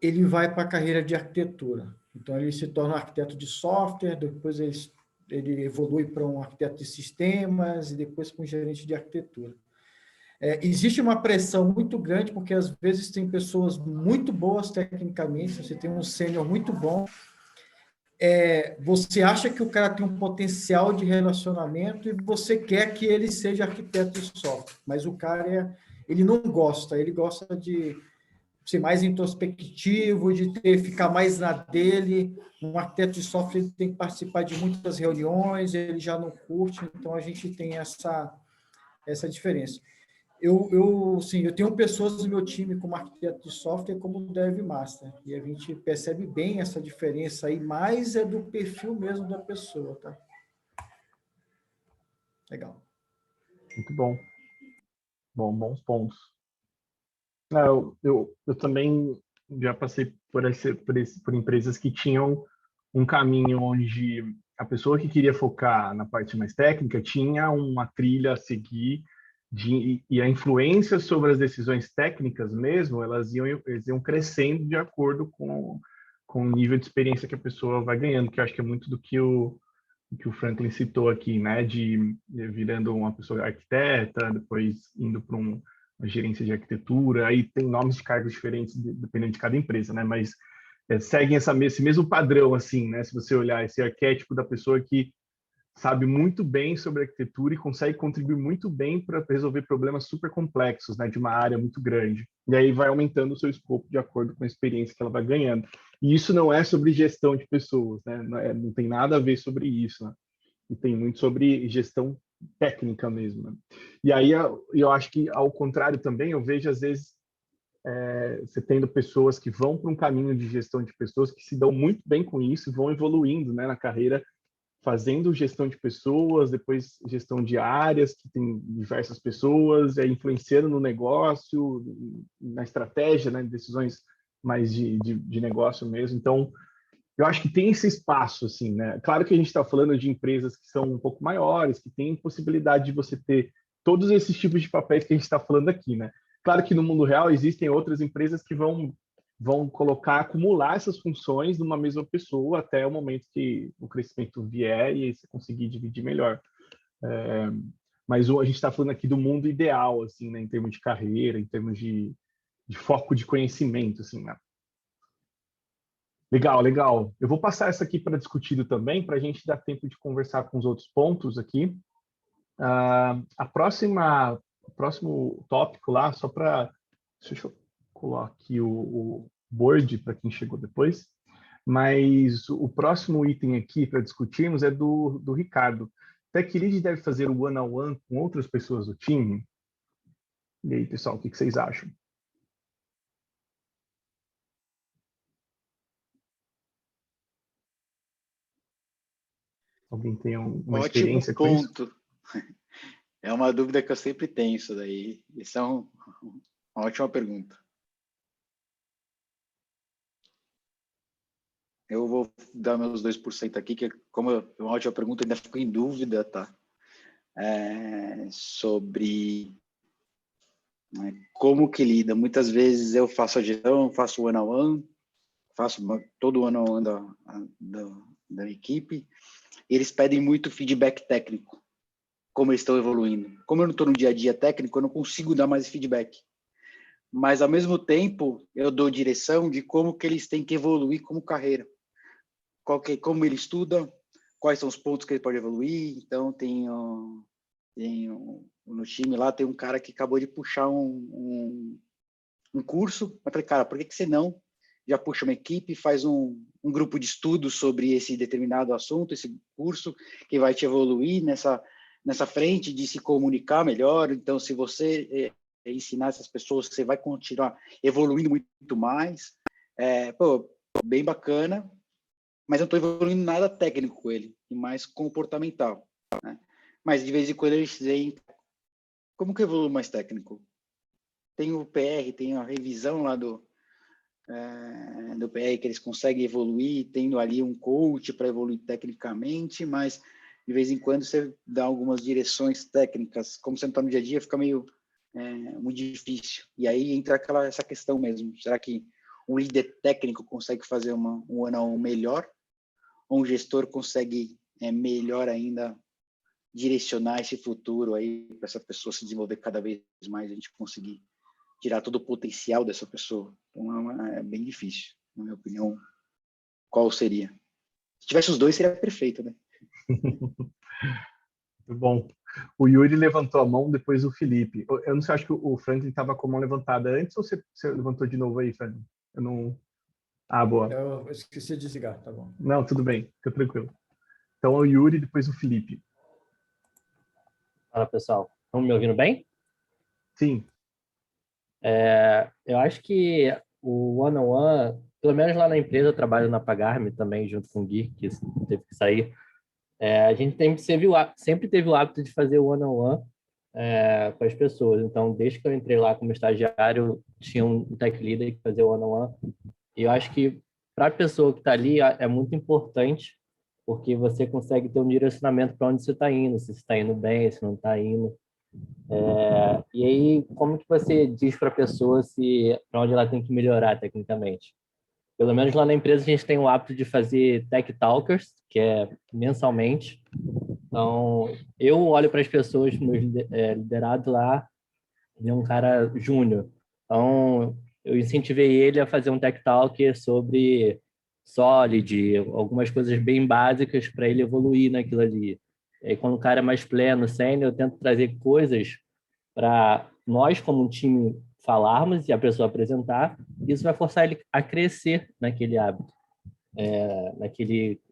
ele vai para a carreira de arquitetura. Então, ele se torna um arquiteto de software, depois ele evolui para um arquiteto de sistemas e depois para um gerente de arquitetura. Existe uma pressão muito grande, porque às vezes tem pessoas muito boas tecnicamente, você tem um sênior muito bom, você acha que o cara tem um potencial de relacionamento e você quer que ele seja arquiteto de software, mas o cara ele não gosta, ele gosta de ser mais introspectivo, de ficar mais na dele. Um arquiteto de software ele tem que participar de muitas reuniões, ele já não curte, então a gente tem essa diferença. Eu tenho pessoas no meu time como arquiteto de software como Dev Master, e a gente percebe bem essa diferença aí, mas é do perfil mesmo da pessoa, tá? Legal. Muito bom. Bons pontos. Eu também já passei por empresas que tinham um caminho onde a pessoa que queria focar na parte mais técnica tinha uma trilha a seguir e a influência sobre as decisões técnicas mesmo, elas iam crescendo de acordo com o nível de experiência que a pessoa vai ganhando, que eu acho que é muito do que o Franklin citou aqui, né, de virando uma pessoa arquiteta, depois indo para uma gerência de arquitetura, aí tem nomes de cargos diferentes dependendo de cada empresa, né, mas seguem esse mesmo padrão, assim, né, se você olhar esse arquétipo da pessoa que sabe muito bem sobre arquitetura e consegue contribuir muito bem para resolver problemas super complexos, né, de uma área muito grande. E aí vai aumentando o seu escopo de acordo com a experiência que ela vai ganhando. E isso não é sobre gestão de pessoas, né? Não tem nada a ver sobre isso, né? E tem muito sobre gestão técnica mesmo, né? E aí eu acho que, ao contrário também, eu vejo, às vezes, você tendo pessoas que vão para um caminho de gestão de pessoas que se dão muito bem com isso e vão evoluindo, né, na carreira, fazendo gestão de pessoas, depois gestão de áreas, que tem diversas pessoas, influenciando no negócio, na estratégia, né, decisões mais de negócio mesmo. Então, eu acho que tem esse espaço, assim, né? Claro que a gente está falando de empresas que são um pouco maiores, que têm possibilidade de você ter todos esses tipos de papéis que a gente está falando aqui, né? Claro que no mundo real existem outras empresas que vão acumular essas funções numa mesma pessoa até o momento que o crescimento vier e aí você conseguir dividir melhor. Mas a gente está falando aqui do mundo ideal, assim, né, em termos de carreira, em termos de foco de conhecimento, assim, né? Legal. Eu vou passar essa aqui para discutido também, para a gente dar tempo de conversar com os outros pontos aqui. O próximo tópico lá, só para... Deixa eu colocar aqui o board para quem chegou depois. Mas o próximo item aqui para discutirmos é do Ricardo. Tech Lead deve fazer o one-on-one com outras pessoas do time? E aí, pessoal, o que vocês acham? Alguém tem uma experiência com isso? Ótimo ponto. É uma dúvida que eu sempre tenho isso daí. Isso é uma ótima pergunta. Eu vou dar meus 2% aqui, que como é uma ótima pergunta, ainda fico em dúvida, tá? Sobre como que lida. Muitas vezes eu faço a gestão, faço o one-on-one, faço todo o one-on-one da equipe, e eles pedem muito feedback técnico, como eles estão evoluindo. Como eu não estou no dia a dia técnico, eu não consigo dar mais feedback. Mas, ao mesmo tempo, eu dou direção de como que eles têm que evoluir como carreira. Como ele estuda, quais são os pontos que ele pode evoluir. Então, no time lá, tem um cara que acabou de puxar um curso. Eu falei, cara, por que você não já puxa uma equipe, faz um grupo de estudo sobre esse determinado assunto, esse curso, que vai te evoluir nessa frente de se comunicar melhor. Então, se você ensinar essas pessoas, você vai continuar evoluindo muito mais. Bem bacana, mas não estou evoluindo nada técnico com ele, e mais comportamental, né? Mas, de vez em quando, eles veem como que eu evoluo mais técnico. Tem o PR, tem a revisão lá do PR, que eles conseguem evoluir, tendo ali um coach para evoluir tecnicamente, mas de vez em quando você dá algumas direções técnicas, como você não está no dia a dia, fica meio muito difícil. E aí entra essa questão mesmo, será que um líder técnico consegue fazer um one-on-one melhor, ou um gestor consegue melhor ainda direcionar esse futuro aí para essa pessoa se desenvolver cada vez mais, a gente conseguir tirar todo o potencial dessa pessoa? Então é bem difícil, na minha opinião. Qual seria? Se tivesse os dois, seria perfeito, né? Muito bom. O Yuri levantou a mão, depois o Felipe. Eu não sei, acho que o Franklin estava com a mão levantada antes, ou você levantou de novo aí, Franklin? Eu não... Ah, boa. Eu esqueci de desligar, tá bom. Não, tudo bem, fica tranquilo. Então é o Yuri, depois o Felipe. Fala, pessoal. Estão me ouvindo bem? Sim. Eu acho que o one-on-one, pelo menos lá na empresa, eu trabalho na Pagar.me também, junto com o Gui, que teve que sair. A gente sempre teve o hábito de fazer o one-on-one com as pessoas. Então, desde que eu entrei lá como estagiário, tinha um tech leader que fazia o one-on-one. E eu acho que para a pessoa que está ali é muito importante, porque você consegue ter um direcionamento para onde você está indo, se você está indo bem, se não está indo. E aí, como que você diz para a pessoa para onde ela tem que melhorar tecnicamente? Pelo menos lá na empresa a gente tem o hábito de fazer Tech Talkers, que é mensalmente. Então, eu olho para as pessoas, meus liderados lá, ele é um cara júnior. Então, eu incentivei ele a fazer um Tech Talk sobre Solid, algumas coisas bem básicas para ele evoluir naquilo ali. E aí, quando o cara é mais pleno, sênior, eu tento trazer coisas para nós, como um time, falarmos e a pessoa apresentar. Isso vai forçar ele a crescer naquele hábito,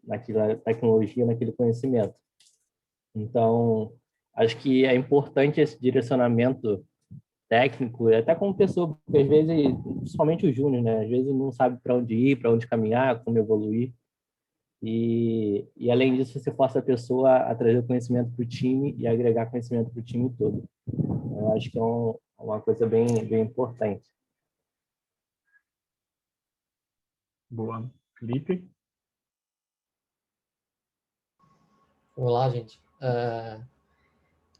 naquela tecnologia, naquele conhecimento. Então, acho que é importante esse direcionamento técnico, até como pessoa, porque às vezes, principalmente o júnior, né? Às vezes não sabe para onde ir, para onde caminhar, como evoluir. E além disso, você força a pessoa a trazer conhecimento para o time e agregar conhecimento para o time todo. Eu acho que é uma coisa bem, bem importante. Boa. Felipe? Olá, gente.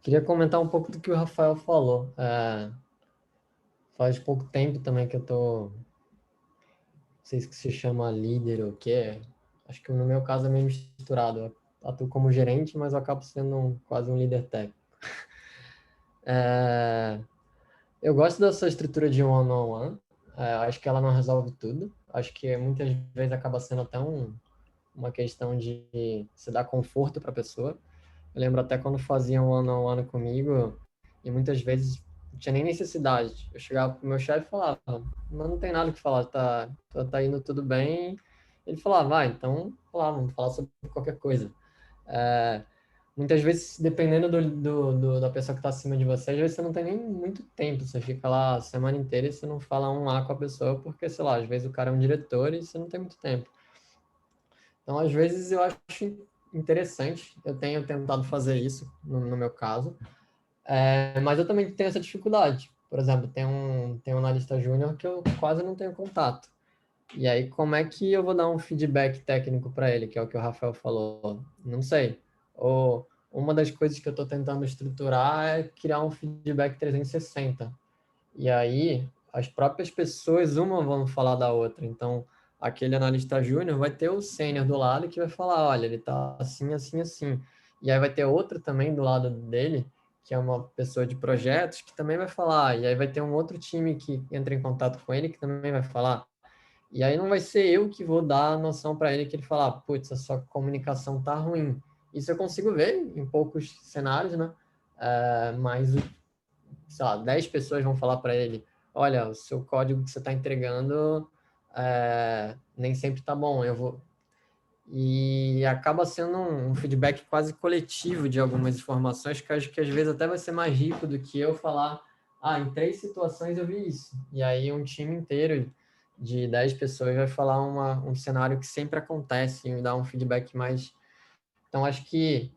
Queria comentar um pouco do que o Rafael falou. Faz pouco tempo também que eu tô... Não sei se chama líder ou o que. Acho que no meu caso é meio misturado. Eu atuo como gerente, mas eu acabo sendo quase um líder técnico. Eu gosto dessa estrutura de one-on-one. Acho que ela não resolve tudo. Acho que muitas vezes acaba sendo até uma questão de se dar conforto para a pessoa. Eu lembro até quando faziam one-on-one comigo, e muitas vezes não tinha nem necessidade. Eu chegava pro meu chefe e falava, mas não tem nada o que falar, tá indo tudo bem. Ele falava, então, vamos falar sobre qualquer coisa. Muitas vezes, dependendo da pessoa que está acima de você, às vezes você não tem nem muito tempo, você fica lá a semana inteira e você não fala um A com a pessoa, porque, sei lá, às vezes o cara é um diretor e você não tem muito tempo. Então, às vezes, eu acho interessante, eu tenho tentado fazer isso, no meu caso, mas eu também tenho essa dificuldade. Por exemplo, tem um analista júnior que eu quase não tenho contato. E aí, como é que eu vou dar um feedback técnico para ele, que é o que o Rafael falou? Não sei. Ou uma das coisas que eu estou tentando estruturar é criar um feedback 360. E aí, as próprias pessoas, uma vão falar da outra. Então, aquele analista júnior vai ter o sênior do lado que vai falar, olha, ele está assim, assim, assim. E aí vai ter outro também do lado dele, que é uma pessoa de projetos, que também vai falar. E aí vai ter um outro time que entra em contato com ele, que também vai falar. E aí não vai ser eu que vou dar a noção para ele que ele falar, putz, a sua comunicação tá ruim. Isso eu consigo ver em poucos cenários, né? Mas, sei lá, 10 pessoas vão falar para ele, olha, o seu código que você está entregando nem sempre tá bom, eu vou... E acaba sendo um feedback quase coletivo de algumas informações que eu acho que às vezes até vai ser mais rico do que eu falar, em 3 situações eu vi isso. E aí um time inteiro de 10 pessoas vai falar um cenário que sempre acontece e dar um feedback mais... Então, acho que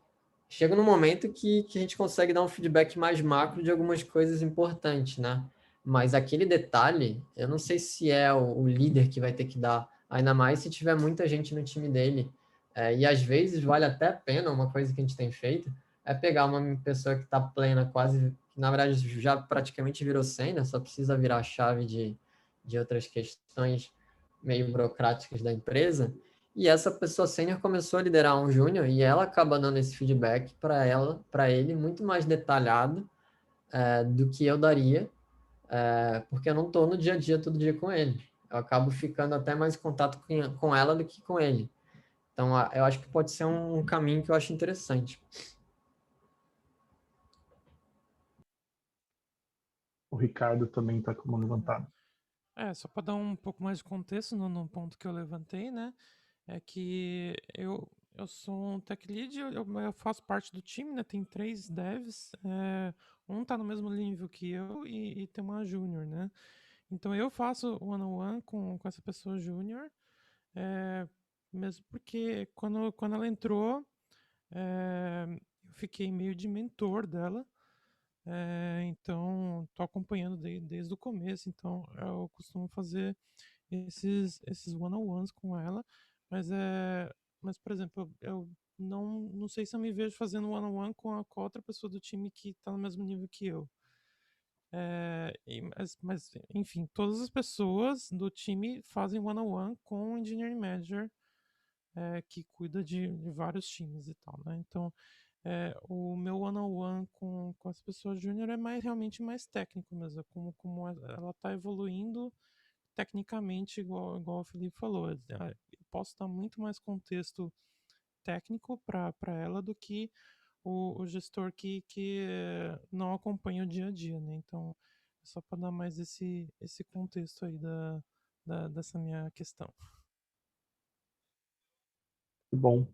chega num momento que a gente consegue dar um feedback mais macro de algumas coisas importantes, né? Mas aquele detalhe, eu não sei se é o líder que vai ter que dar, ainda mais se tiver muita gente no time dele. E às vezes vale até a pena, uma coisa que a gente tem feito, é pegar uma pessoa que está plena, quase, que na verdade já praticamente virou sênior, só precisa virar a chave de outras questões meio burocráticas da empresa, e essa pessoa sênior começou a liderar um júnior e ela acaba dando esse feedback para ele, muito mais detalhado do que eu daria, porque eu não estou no dia a dia, todo dia com ele. Eu acabo ficando até mais em contato com ela do que com ele. Então, eu acho que pode ser um caminho que eu acho interessante. O Ricardo também está com a mão levantada. Só para dar um pouco mais de contexto no ponto que eu levantei, né? É que eu sou um tech lead, eu faço parte do time, né? Tem 3 devs, um tá no mesmo nível que eu e tem uma júnior, né? Então eu faço one-on-one com essa pessoa júnior, mesmo porque quando ela entrou, eu fiquei meio de mentor dela, então tô acompanhando desde o começo, então eu costumo fazer esses one-on-ones com ela, mas por exemplo, eu não sei se eu me vejo fazendo one-on-one com a outra pessoa do time que está no mesmo nível que eu. Mas, enfim, todas as pessoas do time fazem one-on-one com o engineering manager, que cuida de vários times e tal, né? Então, o meu one-on-one com as pessoas júnior é realmente mais técnico mesmo, como ela está evoluindo tecnicamente, igual o Felipe falou. Eu posso dar muito mais contexto técnico para ela do que o gestor que não acompanha o dia a dia, né? Então, só para dar mais esse contexto aí dessa minha questão. Muito bom.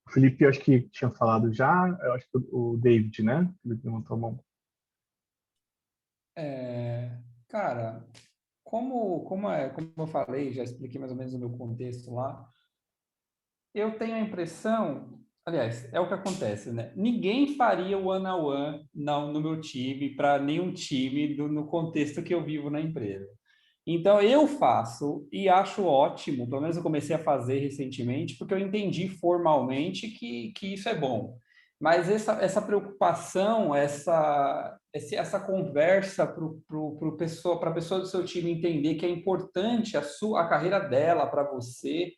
O Felipe, eu acho que tinha falado já, eu acho que o David, né? Ele levantou a mão. Cara, como eu falei, já expliquei mais ou menos o meu contexto lá, eu tenho a impressão, aliás, é o que acontece, né? Ninguém faria o one-on-one no meu time, para nenhum time no contexto que eu vivo na empresa. Então, eu faço e acho ótimo, pelo menos eu comecei a fazer recentemente, porque eu entendi formalmente que isso é bom. Mas essa preocupação, essa conversa para a pessoa do seu time entender que é importante a carreira dela para você,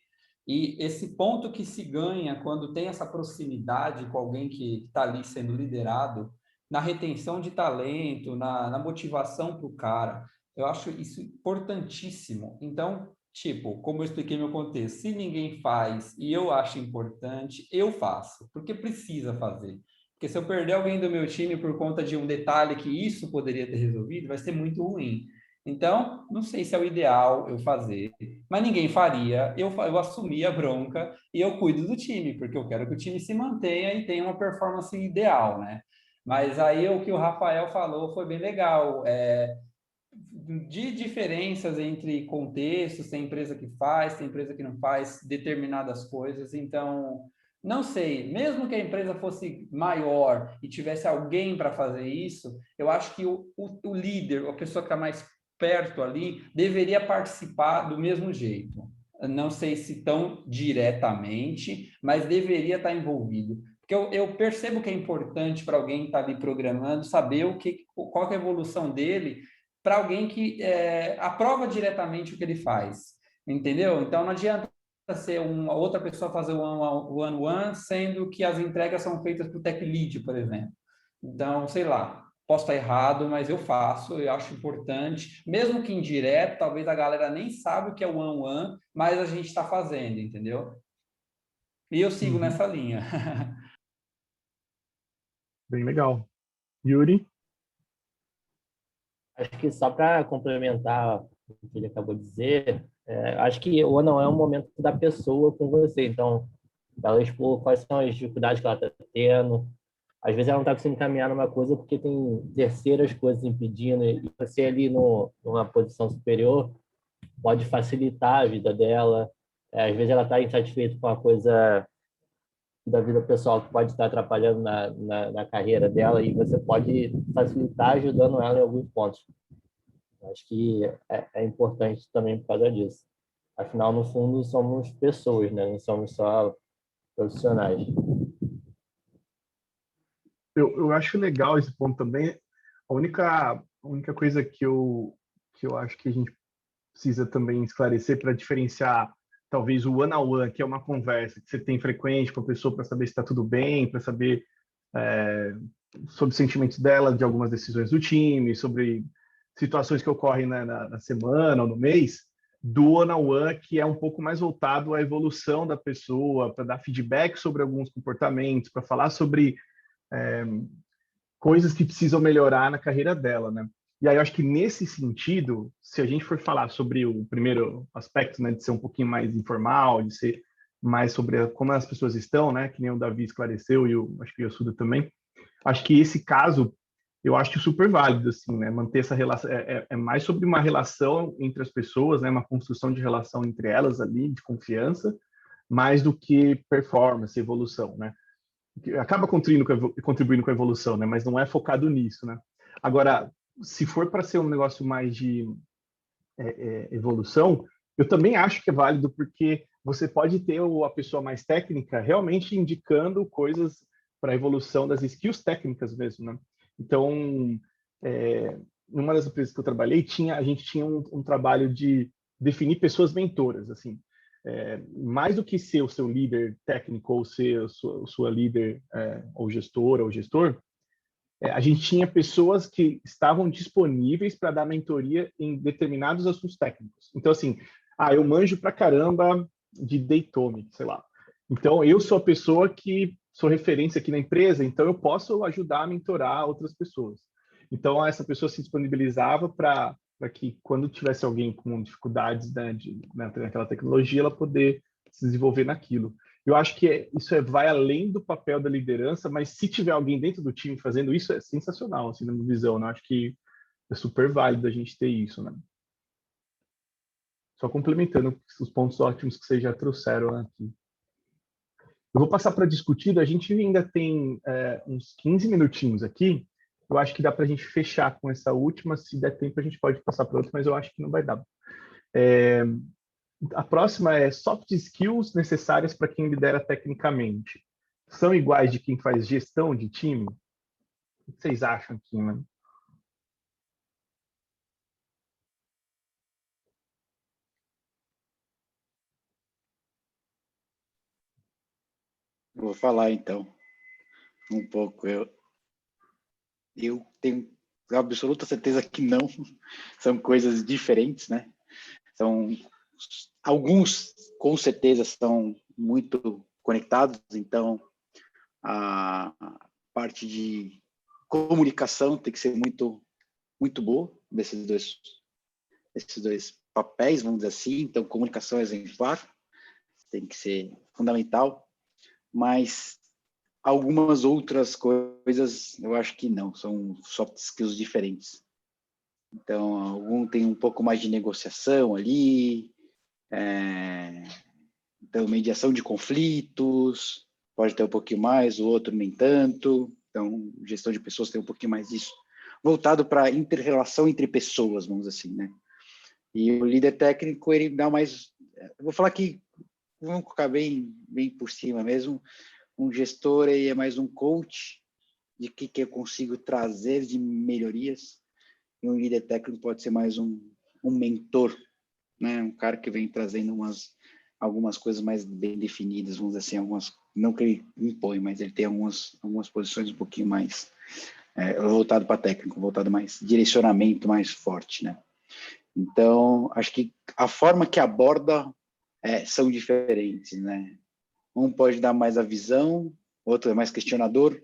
e esse ponto que se ganha quando tem essa proximidade com alguém que está ali sendo liderado, na retenção de talento, na motivação para o cara. Eu acho isso importantíssimo. Então, tipo, como eu expliquei meu contexto, se ninguém faz e eu acho importante, eu faço, porque precisa fazer. Porque se eu perder alguém do meu time por conta de um detalhe que isso poderia ter resolvido, vai ser muito ruim. Então, não sei se é o ideal eu fazer, mas ninguém faria. Eu assumi a bronca e eu cuido do time, porque eu quero que o time se mantenha e tenha uma performance ideal, né? Mas aí o que o Rafael falou foi bem legal. De diferenças entre contextos, tem empresa que faz, tem empresa que não faz determinadas coisas, então, não sei, mesmo que a empresa fosse maior e tivesse alguém para fazer isso, eu acho que o líder, a pessoa que está mais perto ali, deveria participar do mesmo jeito. Não sei se tão diretamente, mas deveria estar envolvido. Porque eu percebo que é importante para alguém que está ali programando saber qual que é a evolução dele para alguém que aprova diretamente o que ele faz. Entendeu? Então, não adianta ser uma outra pessoa fazer o one-on-one, sendo que as entregas são feitas por tech lead, por exemplo. Então, sei lá, posso estar errado, mas eu faço, eu acho importante, mesmo que indireto, talvez a galera nem sabe o que é o one-on-one, mas a gente está fazendo, entendeu? E eu sigo nessa linha. Bem legal. Yuri? Acho que só para complementar o que ele acabou de dizer, acho que o não é um momento da pessoa com você. Então, ela expor quais são as dificuldades que ela está tendo. Às vezes ela não está conseguindo caminhar numa coisa porque tem terceiras coisas impedindo. E você ali numa posição superior pode facilitar a vida dela. Às vezes ela está insatisfeita com uma coisa da vida pessoal que pode estar atrapalhando na carreira dela e você pode facilitar ajudando ela em alguns pontos. Acho que é importante também por causa disso. Afinal, no fundo, somos pessoas, né? Não somos só profissionais. Eu acho legal esse ponto também. A única coisa que eu acho que a gente precisa também esclarecer para diferenciar talvez o one-on-one, que é uma conversa que você tem frequente com a pessoa para saber se está tudo bem, para saber sobre os sentimentos dela, de algumas decisões do time, sobre situações que ocorrem na semana ou no mês, do one-on-one, que é um pouco mais voltado à evolução da pessoa, para dar feedback sobre alguns comportamentos, para falar sobre coisas que precisam melhorar na carreira dela, né? E aí eu acho que nesse sentido, se a gente for falar sobre o primeiro aspecto, né, de ser um pouquinho mais informal, de ser mais sobre como as pessoas estão, né, que nem o Davi esclareceu e acho que o Yasuda também, acho que esse caso eu acho super válido, assim, né, manter essa relação, é mais sobre uma relação entre as pessoas, né, uma construção de relação entre elas ali, de confiança, mais do que performance, evolução, né? Acaba contribuindo com a evolução, né? Mas não é focado nisso, né? Agora, se for para ser um negócio mais de evolução, eu também acho que é válido, porque você pode ter a pessoa mais técnica realmente indicando coisas para a evolução das skills técnicas mesmo, né? Então, numa das empresas que eu trabalhei, a gente tinha um trabalho de definir pessoas mentoras, assim. Mais do que ser o seu líder técnico ou ser sua líder ou gestora ou gestor, a gente tinha pessoas que estavam disponíveis para dar mentoria em determinados assuntos técnicos. Então, assim, eu manjo pra caramba de Datomic, sei lá. Então, eu sou a pessoa que sou referência aqui na empresa, então eu posso ajudar a mentorar outras pessoas. Então, essa pessoa se disponibilizava para que, quando tivesse alguém com dificuldades, né, naquela tecnologia, ela poder se desenvolver naquilo. Eu acho que isso vai além do papel da liderança, mas se tiver alguém dentro do time fazendo isso, é sensacional, assim, na minha visão, né? Eu acho que é super válido a gente ter isso, né? Só complementando os pontos ótimos que vocês já trouxeram aqui. Eu vou passar para discutir, a gente ainda tem uns 15 minutinhos aqui, eu acho que dá para a gente fechar com essa última, se der tempo a gente pode passar para outra, mas eu acho que não vai dar. A próxima é soft skills necessárias para quem lidera tecnicamente. São iguais de quem faz gestão de time? O que vocês acham aqui, né? Vou falar então um pouco. Eu tenho absoluta certeza que não, são coisas diferentes, né? Alguns com certeza são muito conectados, então a parte de comunicação tem que ser muito boa desses dois papéis, vamos dizer assim. Então, comunicação exemplar tem que ser fundamental, mas algumas outras coisas eu acho que não, são soft skills diferentes. Então, algum tem um pouco mais de negociação ali, então, mediação de conflitos, pode ter um pouquinho mais, o outro nem tanto. Então, gestão de pessoas tem um pouquinho mais disso. voltado para inter-relação entre pessoas, vamos dizer assim, né? E o líder técnico, ele dá mais... Eu vou falar que, vamos colocar bem por cima mesmo, um gestor ele é mais um coach de que eu consigo trazer de melhorias, e um líder técnico pode ser mais um mentor, né? Um cara que vem trazendo algumas coisas mais bem definidas, vamos dizer assim, algumas, não que ele impõe, mas ele tem algumas posições um pouquinho mais voltado para técnico, voltado mais direcionamento mais forte, né? Então, acho que a forma que aborda são diferentes, né? Um pode dar mais a visão, outro é mais questionador,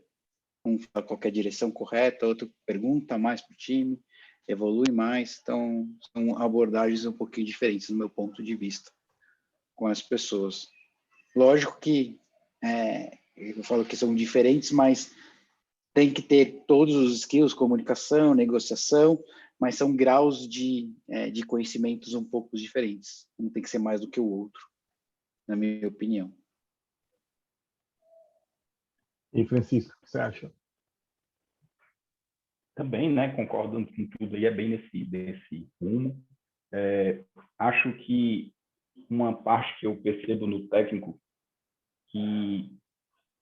um fala qual é a direção correta, outro pergunta mais para o time, evolui mais. Então, são abordagens um pouquinho diferentes, do meu ponto de vista, com as pessoas. Lógico que eu falo que são diferentes, mas tem que ter todos os skills, comunicação, negociação, mas são graus de conhecimentos um pouco diferentes. Um tem que ser mais do que o outro, na minha opinião. E Francisco, o que você acha? Também, né, concordando com tudo aí, é bem nesse rumo. Acho que uma parte que eu percebo no técnico, que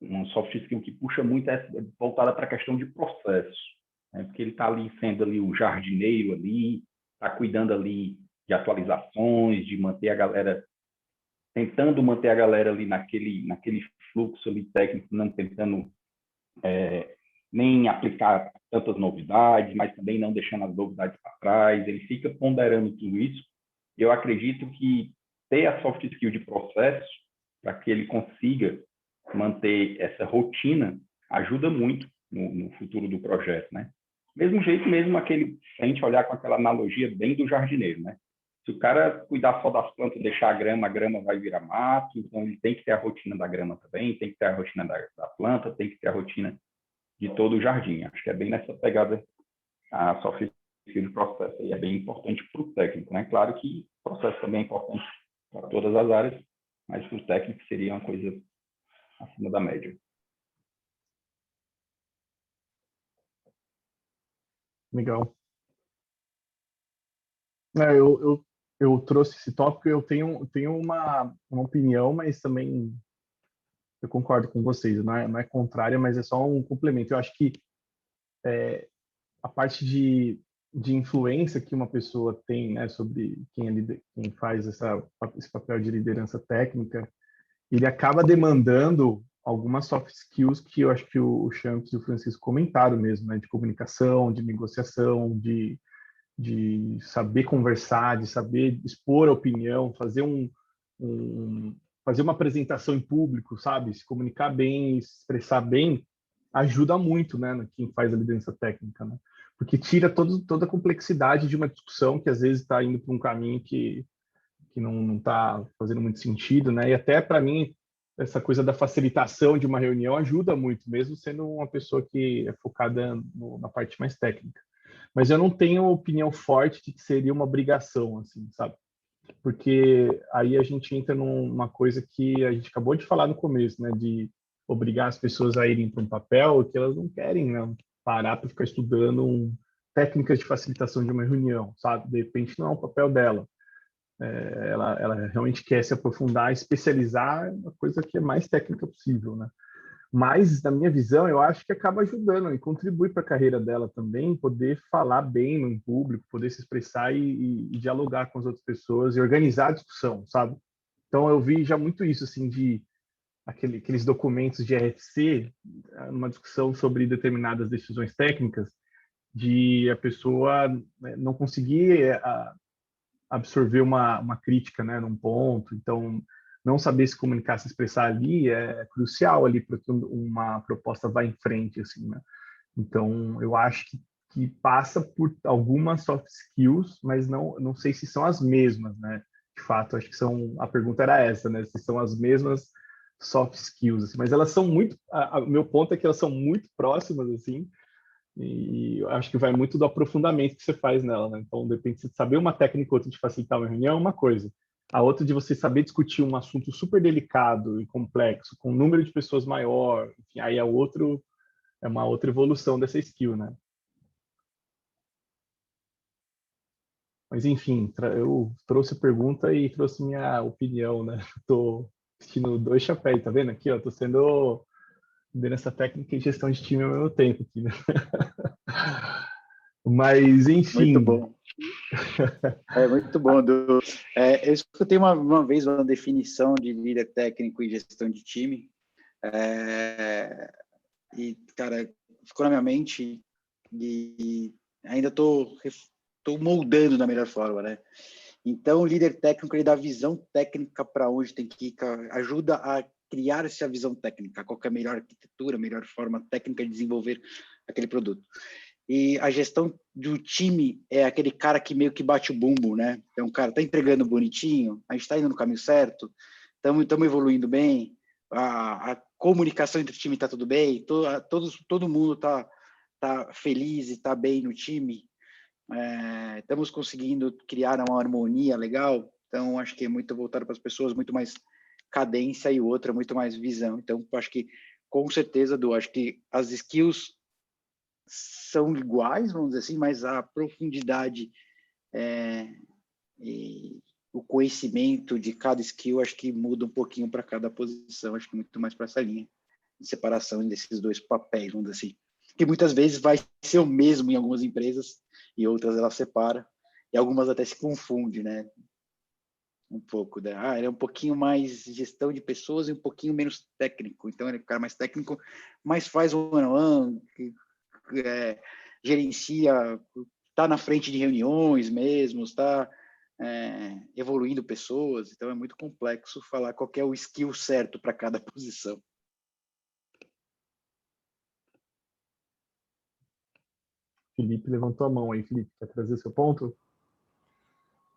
uma soft skill que puxa muito é voltada para a questão de processo, né? Porque ele está ali sendo ali o jardineiro ali, está cuidando ali de atualizações, de manter a galera, tentando manter a galera ali naquele fluxo ali técnico, não tentando nem aplicar tantas novidades, mas também não deixando as novidades para trás. Ele fica ponderando tudo isso. Eu acredito que ter a soft skill de processo, para que ele consiga manter essa rotina, ajuda muito no futuro do projeto, né? Mesmo jeito, mesmo se a gente olhar com aquela analogia bem do jardineiro, né? Se o cara cuidar só das plantas e deixar a grama vai virar mato, então ele tem que ter a rotina da grama também, tem que ter a rotina da planta, tem que ter a rotina de todo o jardim. Acho que é bem nessa pegada a soft skill de processo, e é bem importante para o técnico, né? Claro que o processo também é importante para todas as áreas, mas para o técnico seria uma coisa acima da média. Legal. Eu trouxe esse tópico, eu tenho uma opinião, mas também eu concordo com vocês, não é contrária, mas é só um complemento. Eu acho que a parte de influência que uma pessoa tem, né, sobre quem faz esse papel de liderança técnica, ele acaba demandando algumas soft skills que eu acho que o Champs e o Francisco comentaram mesmo, né, de comunicação, de negociação, de saber conversar, de saber expor a opinião, fazer uma apresentação em público, sabe? Se comunicar bem, se expressar bem, ajuda muito, né, quem faz a liderança técnica, né? Porque tira toda a complexidade de uma discussão que às vezes está indo para um caminho que não está fazendo muito sentido, né? E até para mim essa coisa da facilitação de uma reunião ajuda muito, mesmo sendo uma pessoa que é focada na parte mais técnica. Mas eu não tenho opinião forte de que seria uma obrigação, assim, sabe? Porque aí a gente entra numa coisa que a gente acabou de falar no começo, né? De obrigar as pessoas a irem para um papel que elas não querem, né? Parar para ficar estudando técnicas de facilitação de uma reunião, sabe? De repente não é o papel dela. Ela realmente quer se aprofundar, especializar na coisa que é mais técnica possível, né? Mas, na minha visão, eu acho que acaba ajudando e contribui para a carreira dela também, poder falar bem no público, poder se expressar e dialogar com as outras pessoas e organizar a discussão, sabe? Então, eu vi já muito isso, assim, de aqueles documentos de RFC, uma discussão sobre determinadas decisões técnicas, de a pessoa não conseguir absorver uma crítica, né, num ponto. Então, não saber se comunicar, se expressar ali é crucial ali para que uma proposta vá em frente, assim, né? Então, eu acho que passa por algumas soft skills, mas não sei se são as mesmas, né? De fato, acho que a pergunta era essa, né? Se são as mesmas soft skills, assim, mas elas são muito, o meu ponto é que elas são muito próximas, assim, e eu acho que vai muito do aprofundamento que você faz nela, né? Então, depende de saber uma técnica ou outra de facilitar uma reunião é uma coisa. A outra de você saber discutir um assunto super delicado e complexo, com um número de pessoas maior, enfim, aí é uma outra evolução dessa skill, né? Mas, enfim, eu trouxe a pergunta e trouxe minha opinião, né? Estou vestindo 2 chapéus, tá vendo aqui? Estou sendo essa técnica de gestão de time ao mesmo tempo aqui, né? Mas, Muito enfim. bom. Muito bom. Eu escutei uma vez uma definição de líder técnico e gestão de time. E, cara, ficou na minha mente e ainda estou moldando da melhor forma, né? Então, o líder técnico, ele dá visão técnica para onde tem que ir, ajuda a criar essa visão técnica, qual que é a melhor arquitetura, a melhor forma técnica de desenvolver aquele produto. E a gestão do time é aquele cara que meio que bate o bumbo, né? Então, cara, tá entregando bonitinho, a gente está indo no caminho certo, estamos evoluindo bem, a comunicação entre o time está tudo bem, todo mundo tá feliz e está bem no time, estamos conseguindo criar uma harmonia legal. Então, acho que é muito voltado para as pessoas, muito mais cadência, e outra muito mais visão. Então, acho que, com certeza, acho que as skills são iguais, vamos dizer assim, mas a profundidade e o conhecimento de cada skill, acho que muda um pouquinho para cada posição. Acho que muito mais para essa linha de separação desses 2 papéis, vamos dizer assim. Que muitas vezes vai ser o mesmo em algumas empresas e outras ela separa, e algumas até se confunde, né? Um pouco, né? Ele é um pouquinho mais gestão de pessoas e um pouquinho menos técnico. Então, ele é um cara mais técnico, mas faz one-on-one, gerencia, está na frente de reuniões mesmo, está evoluindo pessoas. Então, é muito complexo falar qual é o skill certo para cada posição. Felipe levantou a mão aí. Felipe, quer trazer seu ponto?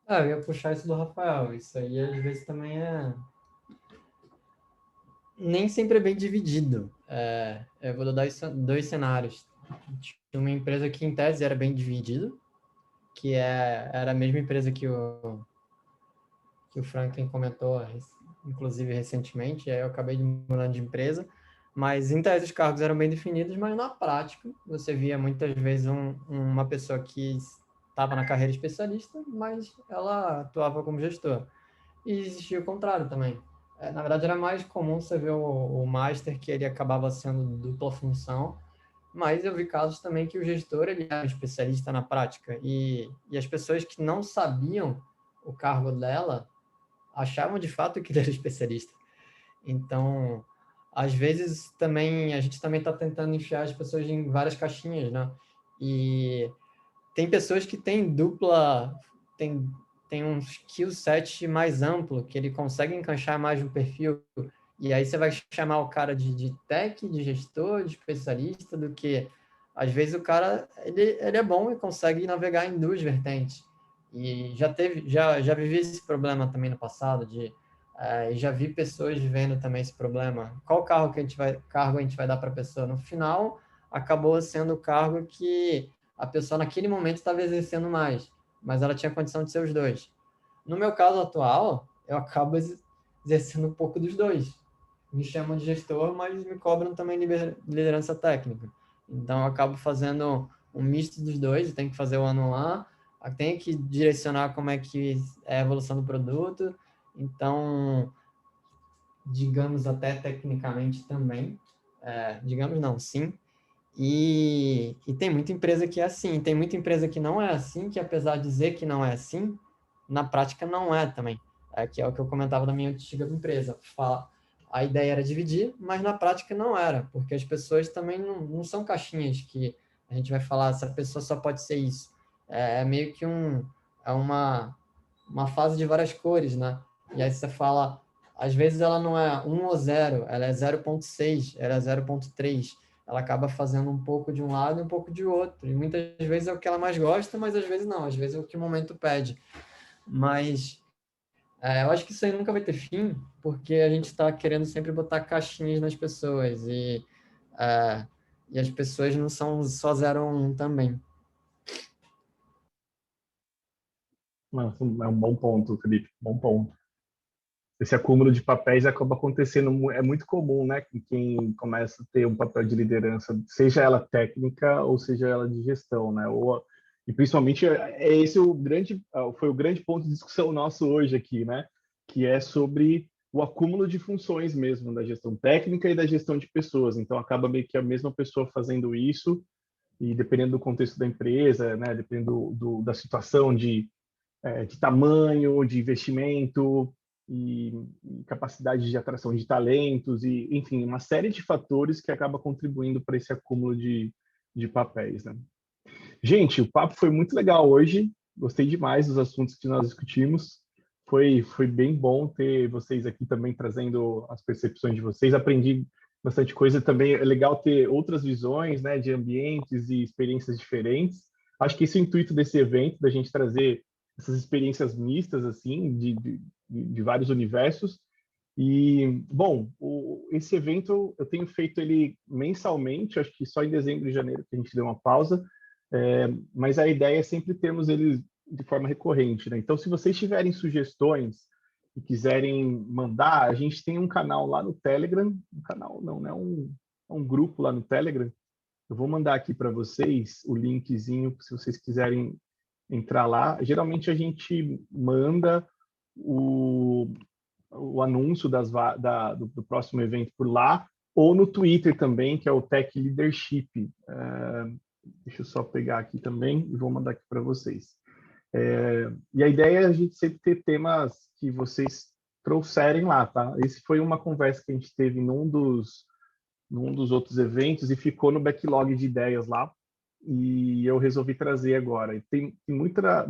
Eu ia puxar isso do Rafael. Isso aí, às vezes, também nem sempre é bem dividido. Eu vou dar 2 cenários. Tinha uma empresa que, em tese, era bem dividida, que era a mesma empresa que o Franklin comentou, inclusive recentemente, e aí eu acabei mudando de empresa, mas em tese os cargos eram bem definidos, mas na prática você via muitas vezes uma pessoa que estava na carreira especialista, mas ela atuava como gestor. E existia o contrário também. Na verdade, era mais comum você ver o master, que ele acabava sendo dupla função, mas eu vi casos também que o gestor ele era especialista na prática, e as pessoas que não sabiam o cargo dela achavam de fato que ele era especialista. Então, às vezes também a gente também está tentando enfiar as pessoas em várias caixinhas, né? E tem pessoas que têm tem um skill set mais amplo, que ele consegue encaixar mais no perfil, e aí você vai chamar o cara de tech, de gestor, de especialista, do que às vezes o cara ele é bom e consegue navegar em 2 vertentes. E já vivi esse problema também no passado, já vi pessoas vivendo também esse problema. Qual cargo a gente vai dar para a pessoa? No final, acabou sendo o cargo que a pessoa naquele momento estava exercendo mais, mas ela tinha condição de ser os 2. No meu caso atual, eu acabo exercendo um pouco dos 2. Me chamam de gestor, mas me cobram também liderança técnica. Então, eu acabo fazendo um misto dos 2, tenho que fazer o one-on-one, tenho que direcionar como é que é a evolução do produto. Então, digamos até tecnicamente também, digamos não, sim. E tem muita empresa que é assim, tem muita empresa que não é assim, que apesar de dizer que não é assim, na prática não é também. Que é o que eu comentava da minha antiga empresa. A ideia era dividir, mas na prática não era, porque as pessoas também não são caixinhas que a gente vai falar, essa pessoa só pode ser isso. É meio que uma fase de várias cores, né? E aí você fala, às vezes ela não é 1 ou 0, ela é 0,6, ela é 0,3. Ela acaba fazendo um pouco de um lado e um pouco de outro. E muitas vezes é o que ela mais gosta, mas às vezes não. Às vezes é o que o momento pede. Mas eu acho que isso aí nunca vai ter fim, porque a gente está querendo sempre botar caixinhas nas pessoas. E as pessoas não são só 0 ou 1 também. Nossa, é um bom ponto, Felipe. Bom ponto. Esse acúmulo de papéis acaba acontecendo, é muito comum, né? Com quem começa a ter um papel de liderança, seja ela técnica ou seja ela de gestão, né? Ou E principalmente esse foi o grande ponto de discussão nosso hoje aqui, né? Que é sobre o acúmulo de funções mesmo da gestão técnica e da gestão de pessoas. Então acaba meio que a mesma pessoa fazendo isso e dependendo do contexto da empresa, né? Dependendo da situação de tamanho, de investimento e capacidade de atração de talentos e, enfim, uma série de fatores que acaba contribuindo para esse acúmulo de papéis, né? Gente, o papo foi muito legal hoje. Gostei demais dos assuntos que nós discutimos. Foi bem bom ter vocês aqui também trazendo as percepções de vocês. Aprendi bastante coisa. Também é legal ter outras visões, né, de ambientes e experiências diferentes. Acho que esse é o intuito desse evento, da gente trazer essas experiências mistas, assim, de vários universos. E, bom, esse evento eu tenho feito ele mensalmente, acho que só em dezembro e janeiro que a gente deu uma pausa, mas a ideia é sempre termos ele de forma recorrente, né? Então, se vocês tiverem sugestões e quiserem mandar, a gente tem um canal lá no Telegram, um canal não, né? Um grupo lá no Telegram. Eu vou mandar aqui para vocês o linkzinho, se vocês quiserem entrar lá. Geralmente a gente manda o anúncio do próximo evento por lá, ou no Twitter também, que é o Tech Leadership. Deixa eu só pegar aqui também e vou mandar aqui para vocês. E a ideia é a gente sempre ter temas que vocês trouxerem lá, tá? Esse foi uma conversa que a gente teve num dos outros eventos e ficou no backlog de ideias lá, e eu resolvi trazer agora. E tem muita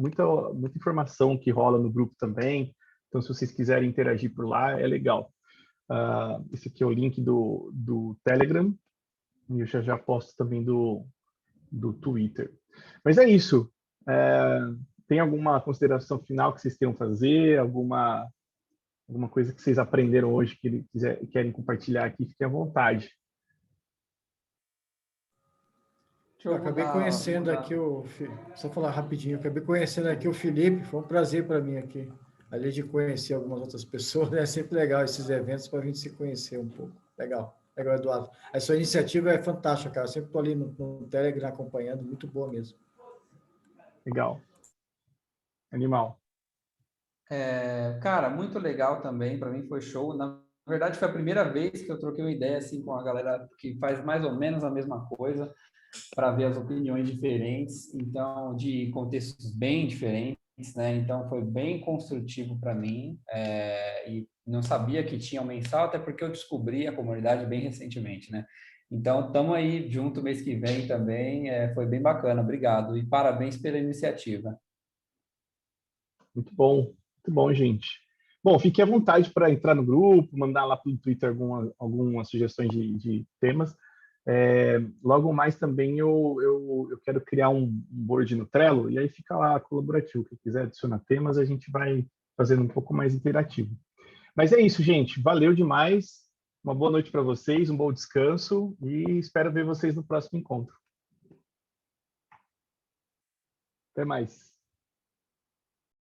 informação que rola no grupo também, então se vocês quiserem interagir por lá, é legal. Esse aqui é o link do Telegram, e eu já posto também do Twitter. Mas é isso. Tem alguma consideração final que vocês queiram fazer? Alguma coisa que vocês aprenderam hoje que querem compartilhar aqui? Fiquem à vontade. Eu acabei conhecendo aqui só falar rapidinho, acabei conhecendo aqui o Felipe, foi um prazer para mim aqui. Além de conhecer algumas outras pessoas, é sempre legal esses eventos para a gente se conhecer um pouco. Legal, Eduardo. A sua iniciativa é fantástica, cara. Eu sempre estou ali no Telegram acompanhando, muito boa mesmo. Legal. Animal. Cara, muito legal também, para mim foi show. Na verdade, foi a primeira vez que eu troquei uma ideia assim, com a galera que faz mais ou menos a mesma coisa, para ver as opiniões diferentes, então, de contextos bem diferentes, né? Então, foi bem construtivo para mim, e não sabia que tinha um mensal, até porque eu descobri a comunidade bem recentemente, né? Então, estamos aí junto mês que vem também, foi bem bacana, obrigado, e parabéns pela iniciativa. Muito bom, gente. Bom, fique à vontade para entrar no grupo, mandar lá pelo Twitter algumas sugestões de temas. Logo mais também eu quero criar um board no Trello, e aí fica lá colaborativo. Quem quiser adicionar temas, a gente vai fazendo um pouco mais interativo. Mas é isso, gente. Valeu demais. Uma boa noite para vocês, um bom descanso e espero ver vocês no próximo encontro. Até mais.